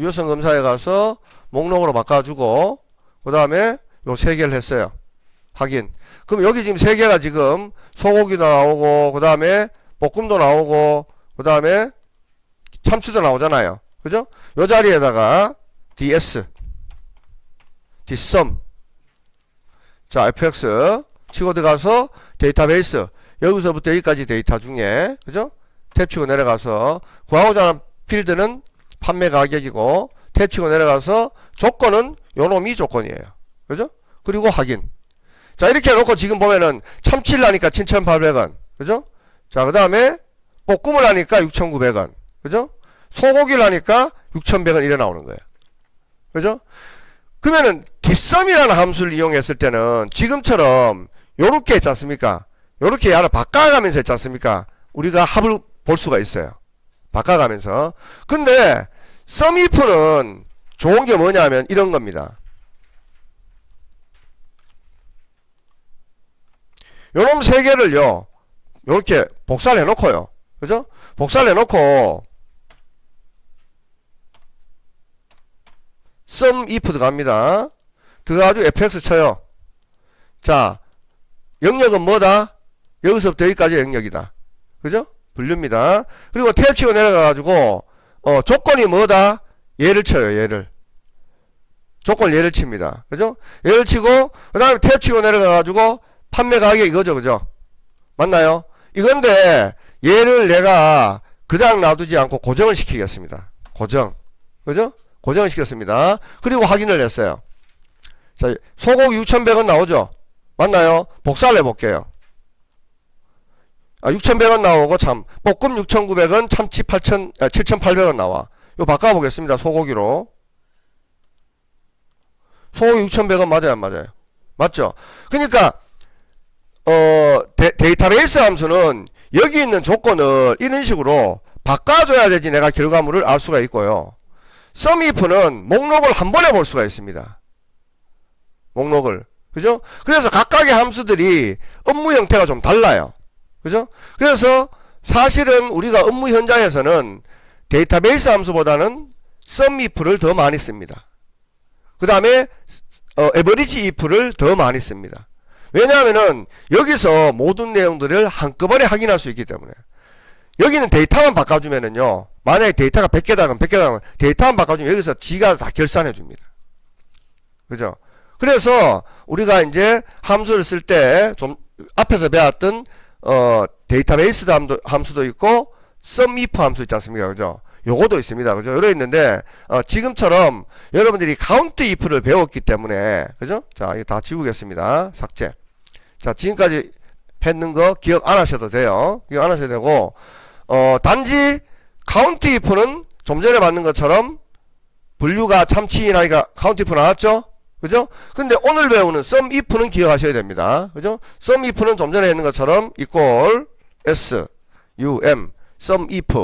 유효성 검사에 가서 목록으로 바꿔주고 그 다음에 요 세 개를 했어요. 확인. 그럼 여기 지금 세 개가 지금 소고기도 나오고, 그 다음에 볶음도 나오고, 그 다음에 참치도 나오잖아요. 그죠? 요 자리에다가 ds, dsum. 자, fx 치고 들어가서 데이터베이스. 여기서부터 여기까지 데이터 중에, 그죠? 탭 치고 내려가서 구하고자 하는 필드는 판매 가격이고, 탭 치고 내려가서 조건은 요놈이 조건이에요. 그죠? 그리고 확인. 자, 이렇게 해놓고 지금 보면은 참치를 하니까 7,800원. 그죠? 자, 그 다음에 볶음을 하니까 6,900원. 그죠? 소고기를 하니까 6,100원 이래 나오는 거예요. 그죠? 그러면은 뒷섬이라는 함수를 이용했을 때는 지금처럼 요렇게 했지 않습니까? 요렇게 야를 바꿔가면서 했지 않습니까? 우리가 합을 볼 수가 있어요. 바꿔가면서. 근데 썸이프는 좋은 게 뭐냐면 이런 겁니다. 요놈 세 개를요, 요렇게 복사를 해놓고요. 그죠? 복사를 해놓고, sum if 들어갑니다. 들어가지고 fx 쳐요. 자, 영역은 뭐다? 여기서부터 여기까지 영역이다. 그죠? 분류입니다. 그리고 탭 치고 내려가가지고, 조건이 뭐다? 얘를 쳐요, 얘를. 조건을 얘를 칩니다. 그죠? 얘를 치고, 그 다음에 탭 치고 내려가가지고, 판매 가격 이거죠, 그죠? 맞나요? 이건데 얘를 내가 그냥 놔두지 않고 고정을 시키겠습니다. 고정, 그죠? 고정을 시켰습니다. 그리고 확인을 했어요. 자, 소고기 6,100원 나오죠? 맞나요? 복사를 해볼게요. 6,100원 나오고 참 볶음 6,900원, 참치 7,800원 나와. 이거 바꿔보겠습니다. 소고기로. 소고기 6,100원 맞아요, 안 맞아요? 맞죠? 그러니까 데이터베이스 함수는 여기 있는 조건을 이런 식으로 바꿔줘야 되지 내가 결과물을 알 수가 있고요. 썸if는 목록을 한 번에 볼 수가 있습니다. 목록을. 그죠? 그래서 각각의 함수들이 업무 형태가 좀 달라요. 그죠? 그래서 사실은 우리가 업무 현장에서는 데이터베이스 함수보다는 썸if를 더 많이 씁니다. 그 다음에 average if를 더 많이 씁니다. 왜냐하면은 여기서 모든 내용들을 한꺼번에 확인할 수 있기 때문에. 여기는 데이터만 바꿔주면은요, 만약에 데이터가 100개다 그럼 100개다 데이터만 바꿔주면 여기서 지가 다 결산해 줍니다. 그죠? 그래서 우리가 이제 함수를 쓸 때 좀 앞에서 배웠던 데이터베이스 함수도 있고 썸if 함수 있지 않습니까? 그죠? 요거도 있습니다. 그죠? 요래 있는데 지금처럼 여러분들이 count if를 배웠기 때문에, 그죠? 자, 이거 다 지우겠습니다. 삭제. 자, 지금까지 했는 거 기억 안 하셔도 돼요. 기억 안 하셔도 되고, 단지 count if는 좀 전에 봤는 것처럼 분류가 참치인하니까 count if 나왔죠? 그죠? 근데 오늘 배우는 sum if는 기억하셔야 됩니다. 그죠? sum if는 좀 전에 했는 것처럼 equal s u m sum if.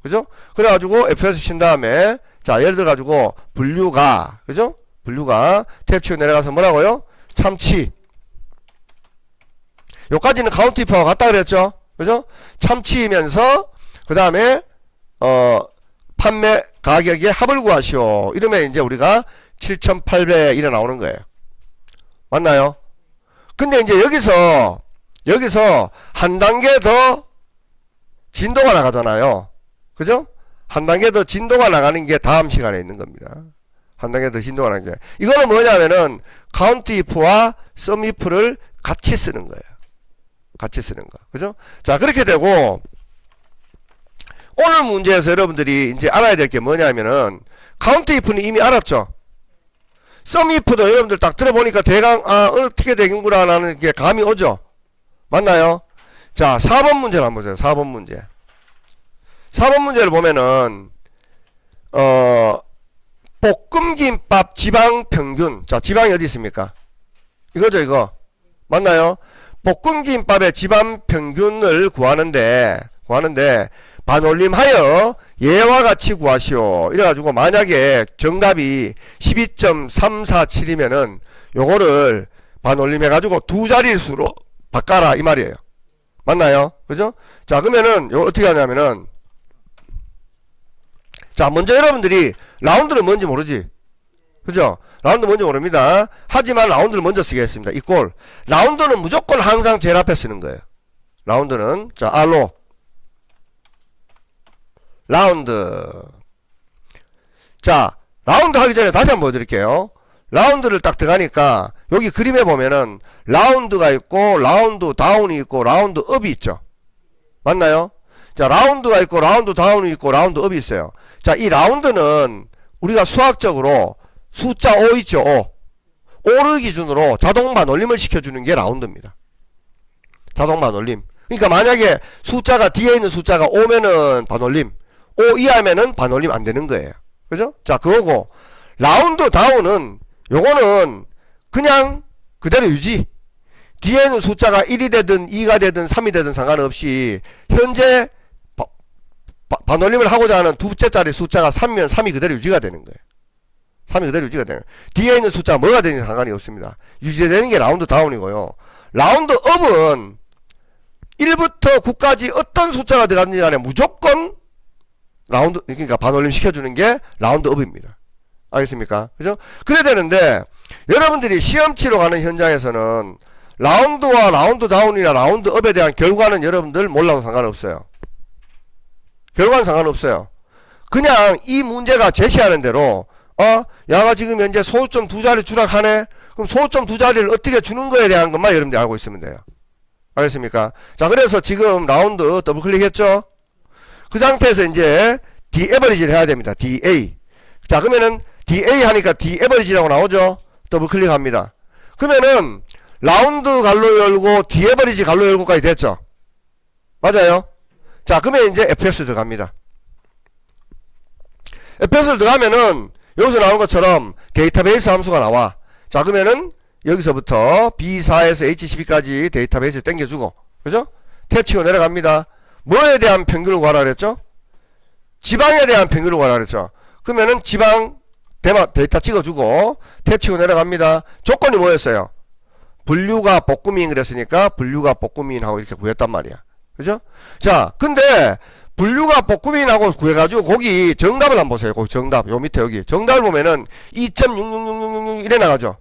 그죠? 그래가지고 fs 친 다음에, 자, 예를 들어가지고 분류가, 그죠? 분류가 탭 치고 내려가서 뭐라고요? 참치. 요까지는 count if와 같다 그랬죠? 그죠? 참치이면서 그 다음에 판매 가격의 합을 구하시오. 이러면 이제 우리가 7,800 이래 나오는 거예요. 맞나요? 근데 이제 여기서 한 단계 더 진도가 나가잖아요. 그죠? 한 단계 더 진도가 나가는 게 다음 시간에 있는 겁니다. 한 단계 더 진도가 나가는 게. 이거는 뭐냐면은 count if와 sum if를 같이 쓰는 거예요. 같이 쓰는 거. 그죠? 자, 그렇게 되고, 오늘 문제에서 여러분들이 이제 알아야 될 게 뭐냐면은, count if는 이미 알았죠? sum if도 여러분들 딱 들어보니까 대강, 어떻게 되겠구나 라는 게 감이 오죠? 맞나요? 자, 4번 문제를 한번 보세요. 4번 문제. 4번 문제를 보면은, 볶음김밥 지방 평균. 자, 지방이 어디 있습니까? 이거죠, 이거. 맞나요? 볶음김밥의 지방 평균을 구하는데 반올림하여 예와 같이 구하시오. 이래가지고 만약에 정답이 12.347이면은 요거를 반올림해가지고 두 자릿수로 바꿔라 이 말이에요. 맞나요? 그죠? 자, 그러면은 요거 어떻게 하냐면은, 자, 먼저 여러분들이 라운드는 뭔지 모르지? 그죠? 라운드 뭔지 모릅니다. 하지만 라운드를 먼저 쓰겠습니다. 이꼴. 라운드는 무조건 항상 제일 앞에 쓰는 거예요. 라운드는 자 R로 라운드. 자 라운드 하기 전에 다시 한번 보여드릴게요. 라운드를 딱 들어가니까 여기 그림에 보면은 라운드가 있고 라운드 다운이 있고 라운드 업이 있죠. 맞나요? 자 라운드가 있고 라운드 다운이 있고 라운드 업이 있어요. 자 이 라운드는 우리가 수학적으로 숫자 5 있죠. 5를 기준으로 자동 반올림을 시켜주는 게 라운드입니다. 자동 반올림. 그러니까 만약에 숫자가 뒤에 있는 숫자가 5면은 반올림, 5 이하면은 반올림 안 되는 거예요. 그죠? 자 그거고 라운드 다운은 요거는 그냥 그대로 유지. 뒤에 있는 숫자가 1이 되든 2가 되든 3이 되든 상관없이 현재 반올림을 하고자 하는 두째 자리 숫자가 3면 3이 그대로 유지가 되는 거예요. 3이 그대로 유지가 되는 거예요. 뒤에 있는 숫자가 뭐가 되는지 상관이 없습니다. 유지되는 게 라운드 다운이고요. 라운드 업은 1부터 9까지 어떤 숫자가 들어갔는지 간에 무조건 라운드, 그러니까 반올림 시켜주는 게 라운드 업입니다. 알겠습니까? 그죠? 그래야 되는데 여러분들이 시험 치러 가는 현장에서는 라운드와 라운드 다운이나 라운드 업에 대한 결과는 여러분들 몰라도 상관없어요. 결과는 상관없어요. 그냥 이 문제가 제시하는 대로 야가 지금 현재 소수점 두 자리 추락하네. 그럼 소수점 두 자리를 어떻게 주는 거에 대한 것만 여러분들이 알고 있으면 돼요. 알겠습니까? 자 그래서 지금 라운드 더블 클릭했죠? 그 상태에서 이제 D 에버리지를 해야 됩니다. DA. 자 그러면은 DA 하니까 D 에버리지라고 나오죠? 더블 클릭합니다. 그러면은 라운드 갈로 열고 D 에버리지 갈로 열고까지 됐죠? 맞아요? 자 그러면 이제 FS 들어갑니다. FS를 들어가면은 여기서 나온 것처럼 데이터베이스 함수가 나와. 자 그러면은 여기서부터 B4에서 H12까지 데이터베이스 땡겨주고, 그죠? 탭 치고 내려갑니다. 뭐에 대한 평균을 구하라 그랬죠? 지방에 대한 평균을 구하라 그랬죠? 그러면은 지방 데이터 찍어주고 탭 치고 내려갑니다. 조건이 뭐였어요? 분류가 복구민 그랬으니까 분류가 복구민하고 이렇게 구했단 말이야. 그죠? 자 근데 분류가 복구민하고 구해가지고 거기 정답을 한번 보세요. 거기 정답 요 밑에 여기 정답을 보면은 2.66666 이래 나가죠.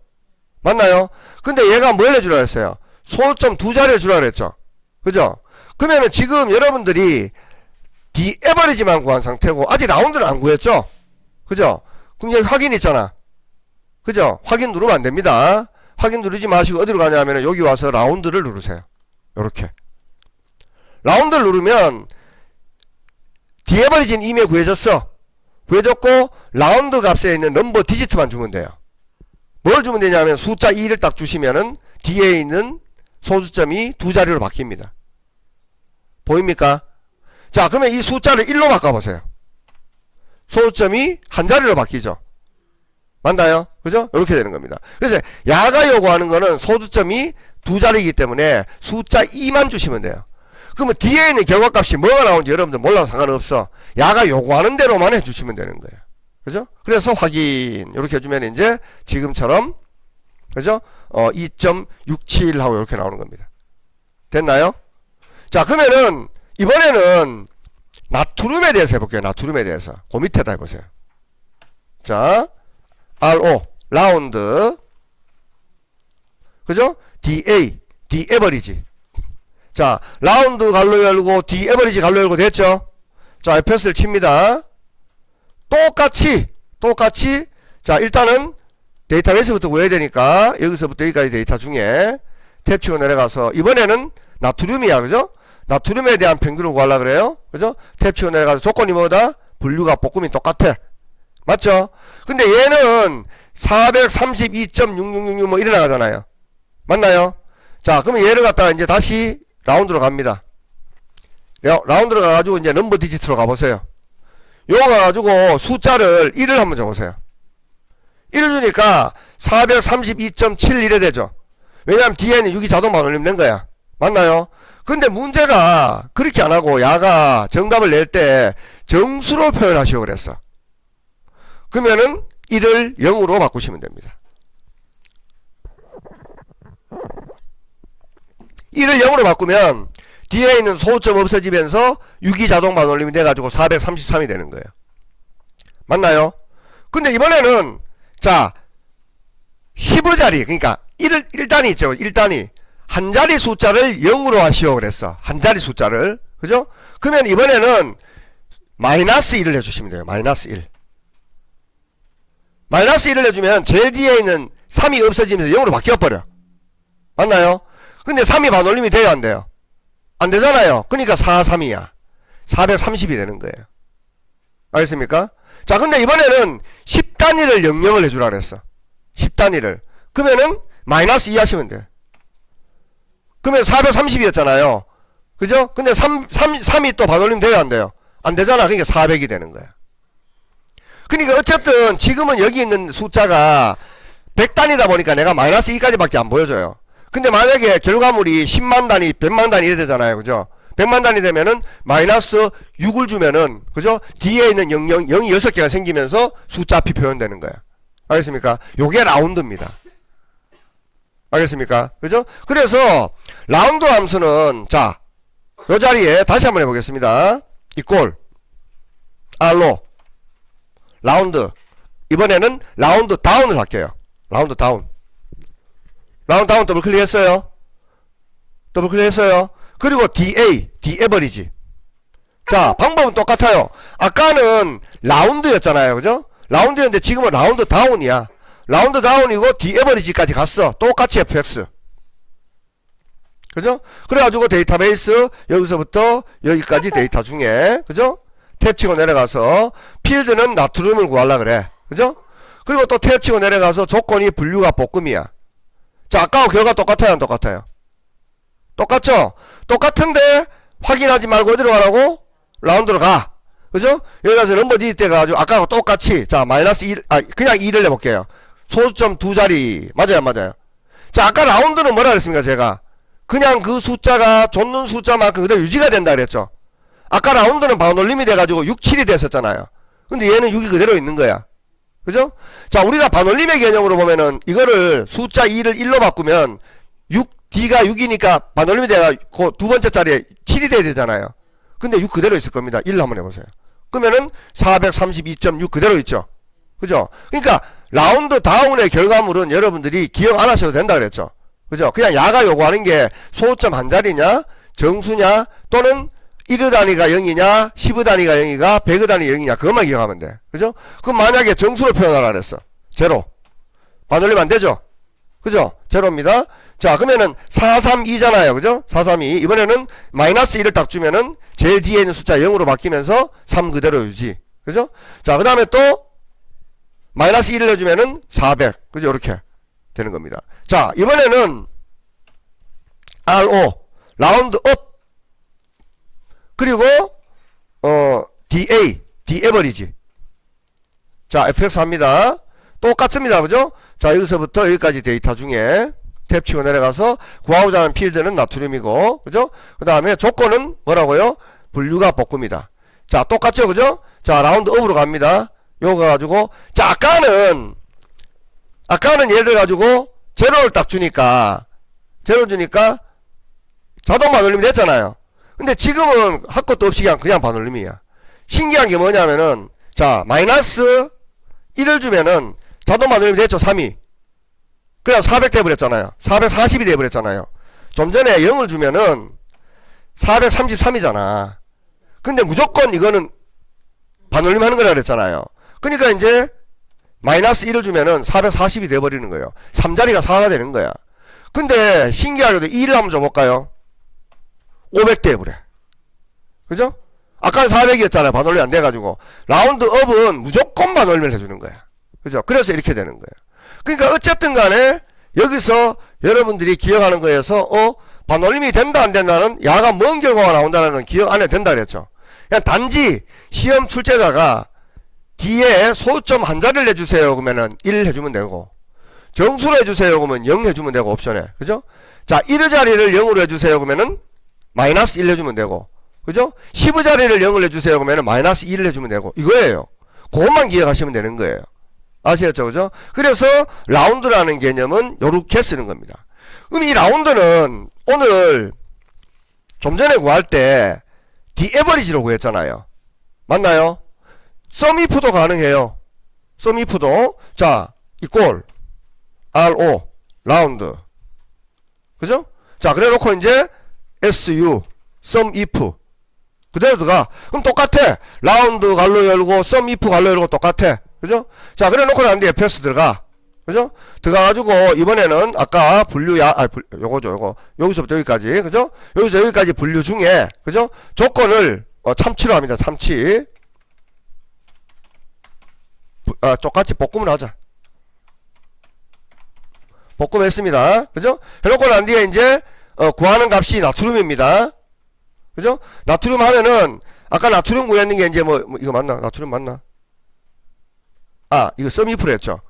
맞나요? 근데 얘가 뭘 해주라 했어요? 소수점 두 자리를 주라 그랬죠. 그죠? 그러면은 지금 여러분들이 D 에버리지만 구한 상태고 아직 라운드는 안 구했죠? 그죠? 그럼 여기 확인 있잖아. 그죠? 확인 누르면 안 됩니다. 확인 누르지 마시고 어디로 가냐면은 여기 와서 라운드를 누르세요. 요렇게 라운드를 누르면 D 에버리지는 이미 구해졌어. 구해졌고 라운드 값에 있는 넘버 디지트만 주면 돼요. 뭘 주면 되냐면 숫자 2를 딱 주시면은 뒤에 있는 소수점이 두 자리로 바뀝니다. 보입니까? 자 그러면 이 숫자를 1로 바꿔보세요. 소수점이 한 자리로 바뀌죠. 맞나요? 그죠? 이렇게 되는 겁니다. 그래서 야가 요구하는 거는 소수점이 두 자리이기 때문에 숫자 2만 주시면 돼요. 그러면 뒤에 있는 결과값이 뭐가 나오는지 여러분들 몰라도 상관없어. 야가 요구하는 대로만 해주시면 되는 거예요. 그죠? 그래서 확인 이렇게 해주면 이제 지금처럼 그죠? 2.67 하고 이렇게 나오는 겁니다. 됐나요? 자 그러면은 이번에는 나트륨에 대해서 해볼게요. 나트륨에 대해서 그 밑에다 해보세요. 자 RO 라운드 그죠? DA D 에버리지. 자 라운드 갈로 열고 D 에버리지 갈로 열고 됐죠? 자 FS를 칩니다. 똑같이 자 일단은 데이터베이스부터 구해야 되니까 여기서부터 여기까지 데이터 중에 탭 치고 내려가서 이번에는 나트륨이야. 그죠? 나트륨에 대한 평균을 구하려고 그래요. 그죠? 탭 치고 내려가서 조건이 뭐다? 분류가 복구민 똑같아. 맞죠? 근데 얘는 432.6666 뭐 이래 나가잖아요. 맞나요? 자 그러면 얘를 갖다가 이제 다시 라운드로 갑니다. 라운드로 가가지고 이제 넘버 디지트로 가보세요. 요거 가가지고 숫자를 1을 한번 줘보세요. 1을 주니까 432.7 이래 되죠. 왜냐면 뒤에는 6이 자동 반올림 된 거야. 맞나요? 근데 문제가 그렇게 안하고 야가 정답을 낼 때 정수로 표현하시오 그랬어. 그러면은 1을 0으로 바꾸시면 됩니다. 1을 0으로 바꾸면 뒤에 있는 소수점 없어지면서 6이 자동 반올림이 돼가지고 433이 되는 거예요. 맞나요? 근데 이번에는 자 10자리, 그러니까 1단위 있죠. 1단위. 한 자리 숫자를 0으로 하시오 그랬어. 한 자리 숫자를. 그죠? 그러면 이번에는 마이너스 1을 해주시면 돼요. 마이너스 1. 마이너스 1을 해주면 제일 뒤에 있는 3이 없어지면서 0으로 바뀌어버려. 맞나요? 근데 3이 반올림이 돼요, 안 돼요? 안 되잖아요. 그러니까 4, 3이야. 430이 되는 거예요. 알겠습니까? 자, 근데 이번에는 10단위를 00을 해주라 그랬어. 10단위를. 그러면은 마이너스 2 하시면 돼요. 그러면 430이었잖아요. 그죠? 근데 3이 또 반올림 돼요, 안 돼요? 안 되잖아. 그러니까 400이 되는 거야. 그러니까 어쨌든 지금은 여기 있는 숫자가 100단위다 보니까 내가 마이너스 2까지밖에 안 보여줘요. 근데 만약에 결과물이 10만 단위, 100만 단위 이래 되잖아요. 그죠? 100만 단위 되면은 마이너스 6을 주면은, 그죠? 뒤에 있는 0이 6개가 생기면서 숫자 앞이 표현되는 거야. 알겠습니까? 요게 라운드입니다. 알겠습니까? 그죠? 그래서 라운드 함수는 자, 요 자리에 다시 한번 해보겠습니다. 이꼴 R로 라운드, 이번에는 라운드 다운을 할게요. 라운드 다운. 라운드 다운 더블 클릭했어요. 더블 클릭했어요. 그리고 DA, D 에버리지. 자, 방법은 똑같아요. 아까는 라운드였잖아요. 그죠? 라운드였는데 지금은 라운드 다운이야. 라운드 다운이고 D 에버리지까지 갔어. 똑같이 FX. 그죠? 그래가지고 데이터베이스 여기서부터 여기까지 데이터 중에, 그죠? 탭 치고 내려가서 필드는 나트륨을 구하려 그래. 그죠? 그리고 또 탭 치고 내려가서 조건이 분류가 볶음이야. 자, 아까와 결과 똑같아요, 안 똑같아요? 똑같죠? 똑같은데 확인하지 말고 어디로 가라고? 라운드로 가. 그죠? 여기 가서 넘버 디짓 돼가지고 아까와 똑같이, 자, 마이너스 1, 그냥 2를 내볼게요. 소수점 두 자리. 맞아요, 안 맞아요? 자, 아까 라운드는 뭐라 그랬습니까, 제가? 그냥 그 숫자가 줬는 숫자만큼 그대로 유지가 된다 그랬죠? 아까 라운드는 반올림이 돼가지고 6, 7이 됐었잖아요. 근데 얘는 6이 그대로 있는 거야. 그죠? 자, 우리가 반올림의 개념으로 보면은 이거를 숫자 2를 1로 바꾸면 6D가 6이니까 반올림이 돼가 그 두 번째 자리에 7이 돼야 되잖아요. 근데 6 그대로 있을 겁니다. 1로 한번 해보세요. 그러면은 432.6 그대로 있죠. 그죠? 그러니까 라운드 다운의 결과물은 여러분들이 기억 안 하셔도 된다 그랬죠. 그죠? 그냥 야가 요구하는 게 소수점 한 자리냐, 정수냐, 또는 1의 단위가 0이냐, 10의 단위가 0이가, 100의 단위 0이냐, 그것만 기억하면 돼. 그죠? 그럼 만약에 정수로 표현하라 그랬어. 제로. 반올림 안 되죠? 그죠? 제로입니다. 자, 그러면은 432잖아요. 그죠? 432. 이번에는 마이너스 1을 딱 주면은 제일 뒤에 있는 숫자 0으로 바뀌면서 3 그대로 유지. 그죠? 자, 그 다음에 또 마이너스 1을 해주면은 400. 그죠? 이렇게 되는 겁니다. 자, 이번에는 RO. 라운드 업. 그리고 DA, D 에버리지. 자, FX 합니다. 똑같습니다. 그죠? 자, 여기서부터 여기까지 데이터 중에 탭 치고 내려가서 구하고자 하는 필드는 나트륨이고, 그죠? 그 다음에 조건은 뭐라고요? 분류가 볶음이다. 자, 똑같죠? 그죠? 자, 라운드 업으로 갑니다. 요거 가지고, 자, 아까는 예를 들어 가지고 제로를 딱 주니까, 제로 주니까 자동 반올림이 됐잖아요. 근데 지금은 할 것도 없이 그냥 반올림이야. 신기한 게 뭐냐면은, 자, 마이너스 1을 주면은 자동 반올림이 됐죠, 3이. 그냥 400 돼버렸잖아요. 440이 돼버렸잖아요. 좀 전에 0을 주면은 433이잖아. 근데 무조건 이거는 반올림 하는 거라 그랬잖아요. 그러니까 이제 마이너스 1을 주면은 440이 돼버리는 거예요. 3자리가 4가 되는 거야. 근데 신기하게도 2를 한번 줘볼까요? 500 돼버려. 그죠? 아까는 400이었잖아요. 반올림 안 돼가지고. 라운드 업은 무조건 반올림을 해주는 거야. 그죠? 그래서 이렇게 되는 거예요. 그러니까 어쨌든 간에 여기서 여러분들이 기억하는 거에서 반올림이 된다 안 된다는 야가 뭔 결과가 나온다는 건 기억 안 해도 된다 그랬죠. 그냥 단지 시험 출제자가 뒤에 소수점 한 자리를 해주세요 그러면은 1 해주면 되고, 정수로 해주세요 그러면 0 해주면 되고, 옵션에. 그죠? 자, 1의 자리를 0으로 해주세요 그러면은 마이너스 1 해주면 되고, 그죠? 10의 자리를 0을 해주세요 그러면은 마이너스 1을 해주면 되고, 이거예요. 그것만 기억하시면 되는 거예요. 아시겠죠? 그죠? 그래서 라운드라는 개념은 요렇게 쓰는 겁니다. 그럼 이 라운드는 오늘 좀 전에 구할 때 디에버리지로 구했잖아요. 맞나요? 썸이프도 가능해요. 썸이프도. 자, 이꼴 RO 라운드. 그죠? 자, 그래 놓고 이제 SU sum if 그대로 들어가. 그럼 똑같아. 라운드 갈로 열고 sum if 갈로 열고 똑같아. 그죠? 자, 그래 놓고 난 뒤에 fs 들어가. 그죠? 들어가가지고 이번에는 아까 요거죠, 요거. 여기서부터 여기까지. 그죠? 여기서 여기까지 분류 중에, 그죠? 조건을 참치로 합니다. 참치. 똑같이 볶음을 하자. 볶음했습니다. 그죠? 해놓고 난 뒤에 이제 구하는 값이 나트륨입니다. 그죠? 나트륨 하면은 아까 나트륨 구했는 게 이제 뭐 이거 맞나? 나트륨 맞나? 이거 썸이프로 했죠.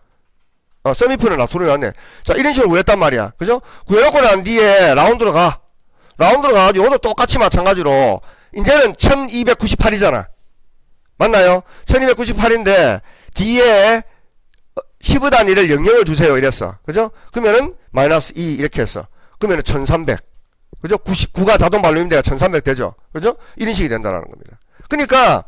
썸이프는 나트륨이 맞네. 자, 이런 식으로 구했단 말이야. 그죠? 구해놓고 난 뒤에 라운드로 가. 라운드로 가가지고 이것도 똑같이 마찬가지로 이제는 1298이잖아. 맞나요? 1298인데 뒤에 10의 단위를 00을 주세요 이랬어. 그죠? 그러면은 마이너스 2 이렇게 했어. 그러면은 1300. 그죠? 99가 자동 발루임대가 1300 되죠. 그죠? 이런 식이 된다는 겁니다. 그러니까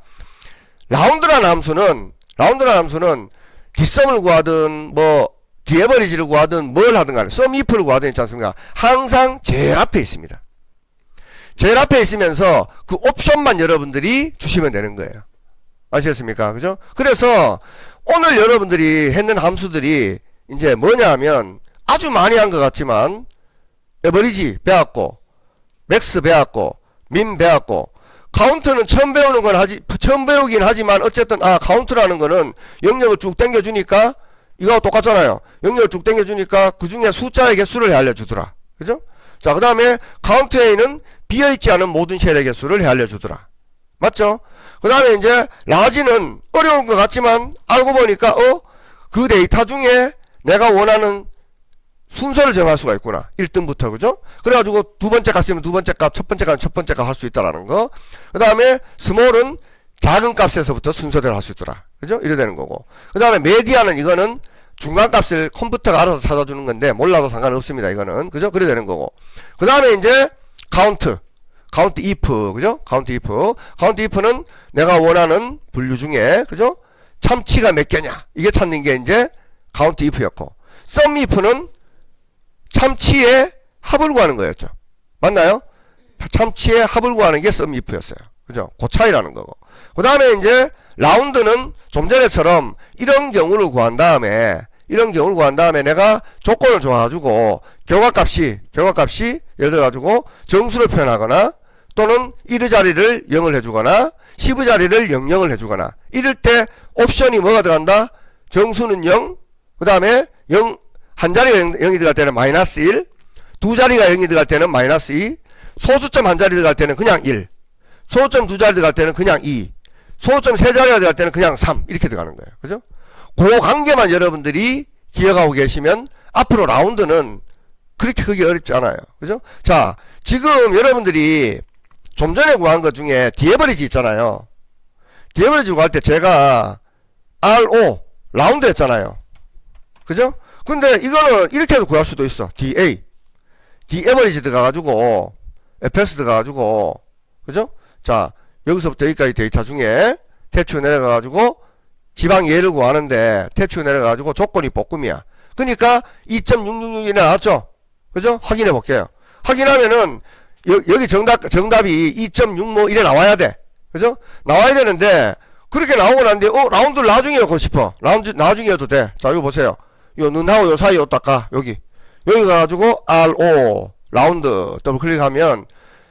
라운드라는 함수는 뒷섬을 구하든 뭐 디에버리지를 구하든 뭘 하든 간에 썸 if를 구하든 있지 않습니까? 항상 제일 앞에 있습니다. 제일 앞에 있으면서 그 옵션만 여러분들이 주시면 되는 거예요. 아시겠습니까? 그죠? 그래서 오늘 여러분들이 했는 함수들이 이제 뭐냐 하면 아주 많이 한 것 같지만 에버리지 배웠고 맥스 배웠고 민 배웠고 카운트는 처음 배우긴 하지만 어쨌든 카운트라는 거는 영역을 쭉 당겨주니까 이거하고 똑같잖아요. 영역을 쭉 당겨주니까 그 중에 숫자의 개수를 알려주더라. 그죠? 자, 그 다음에 카운트 A는 비어있지 않은 모든 쉘의 개수를 알려주더라. 맞죠? 그 다음에 이제 라지는 어려운 것 같지만 알고 보니까 그 데이터 중에 내가 원하는 순서를 정할 수가 있구나. 1등부터. 그죠? 그래가지고 두 번째 값이면 두 번째 값, 첫 번째 값은 첫 번째 값 할 수 있다라는 거. 그 다음에 스몰은 작은 값에서부터 순서대로 할 수 있더라. 그죠? 이래 되는 거고. 그 다음에 메디아는 이거는 중간 값을 컴퓨터가 알아서 찾아주는 건데 몰라도 상관없습니다. 이거는. 그죠? 그래 되는 거고. 그 다음에 이제 카운트 if. 그죠? 카운트 if는 내가 원하는 분류 중에, 그죠? 참치가 몇 개냐. 이게 찾는 게 이제 카운트 if였고. sum if는 참치의 합을 구하는 거였죠. 맞나요? 참치의 합을 구하는 게 sum if였어요. 그죠? 그 차이라는 거고. 그 다음에 이제 라운드는 좀 전에처럼 이런 경우를 구한 다음에 내가 조건을 줘가지고 결과값이 예를 들어가지고 정수를 표현하거나 또는 1의 자리를 0을 해주거나 10의 자리를 00을 해주거나 이럴 때 옵션이 뭐가 들어간다? 정수는 0, 그 다음에 0, 한 자리가 0이 들어갈 때는 마이너스 1, 두 자리가 0이 들어갈 때는 마이너스 2, 소수점 한 자리 들어갈 때는 그냥 1, 소수점 두 자리 들어갈 때는 그냥 2, 소수점 세 자리가 들어갈 때는 그냥 3 이렇게 들어가는 거예요. 그죠? 그 관계만 여러분들이 기억하고 계시면 앞으로 라운드는 그렇게 크게 어렵지 않아요. 그죠? 자, 지금 여러분들이 좀 전에 구한 것 중에 디에버리지 있잖아요. 디에버리지 구할 때 제가 RO 라운드 했잖아요. 그죠? 근데 이거는 이렇게도 구할 수도 있어. 디에버리지 들어가가지고 fs 들어가가지고 그죠? 자, 여기서부터 여기까지 데이터 중에 탭치고 내려가가지고 지방 예를 구하는데 탭치고 내려가가지고 조건이 볶음이야. 그러니까 2.666이 나왔죠? 그죠? 확인해 볼게요. 확인하면은 여기 정답이 2.6뭐 이래 나와야 돼. 그죠? 나와야 되는데 그렇게 나오고 난 뒤에 라운드를 나중에 넣고 싶어. 라운드 나중에 해도 돼. 자, 이거 보세요. 요 눈하고 요 사이 요 닦아. 여기 가가지고 RO 라운드 더블 클릭하면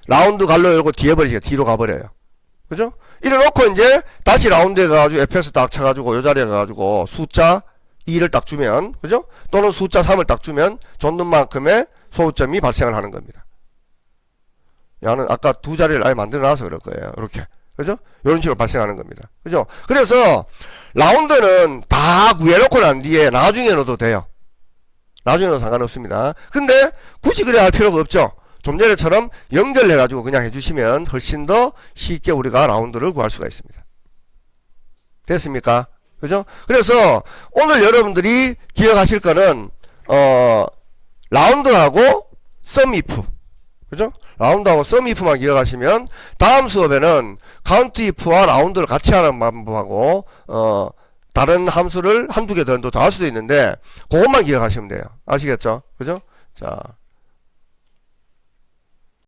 라운드 갈로 열고 뒤에 버리게 뒤로 가버려요. 그죠? 이래 놓고 이제 다시 라운드에 가가지고 fs 딱 쳐가지고 요 자리에 가가지고 숫자 2를 딱 주면, 그죠? 또는 숫자 3을 딱 주면 줬는 만큼의 소수점이 발생을 하는 겁니다. 야는 아까 두 자리를 아예 만들어 놔서 그럴 거예요. 이렇게. 그죠? 이런 식으로 발생하는 겁니다. 그죠? 그래서 라운드는 다 구해놓고 난 뒤에 나중에 넣어도 돼요. 나중에 넣어도 상관없습니다. 근데 굳이 그래 할 필요가 없죠. 좀 전에처럼 연결해가지고 그냥 해주시면 훨씬 더 쉽게 우리가 라운드를 구할 수가 있습니다. 됐습니까? 그죠? 그래서 오늘 여러분들이 기억하실 거는 라운드하고 sum if. 그죠? 라운드하고 sum if만 기억하시면 다음 수업에는 count if와 라운드를 같이 하는 방법하고 다른 함수를 한두 개 더 할 수도 있는데 그것만 기억하시면 돼요. 아시겠죠? 그죠? 자.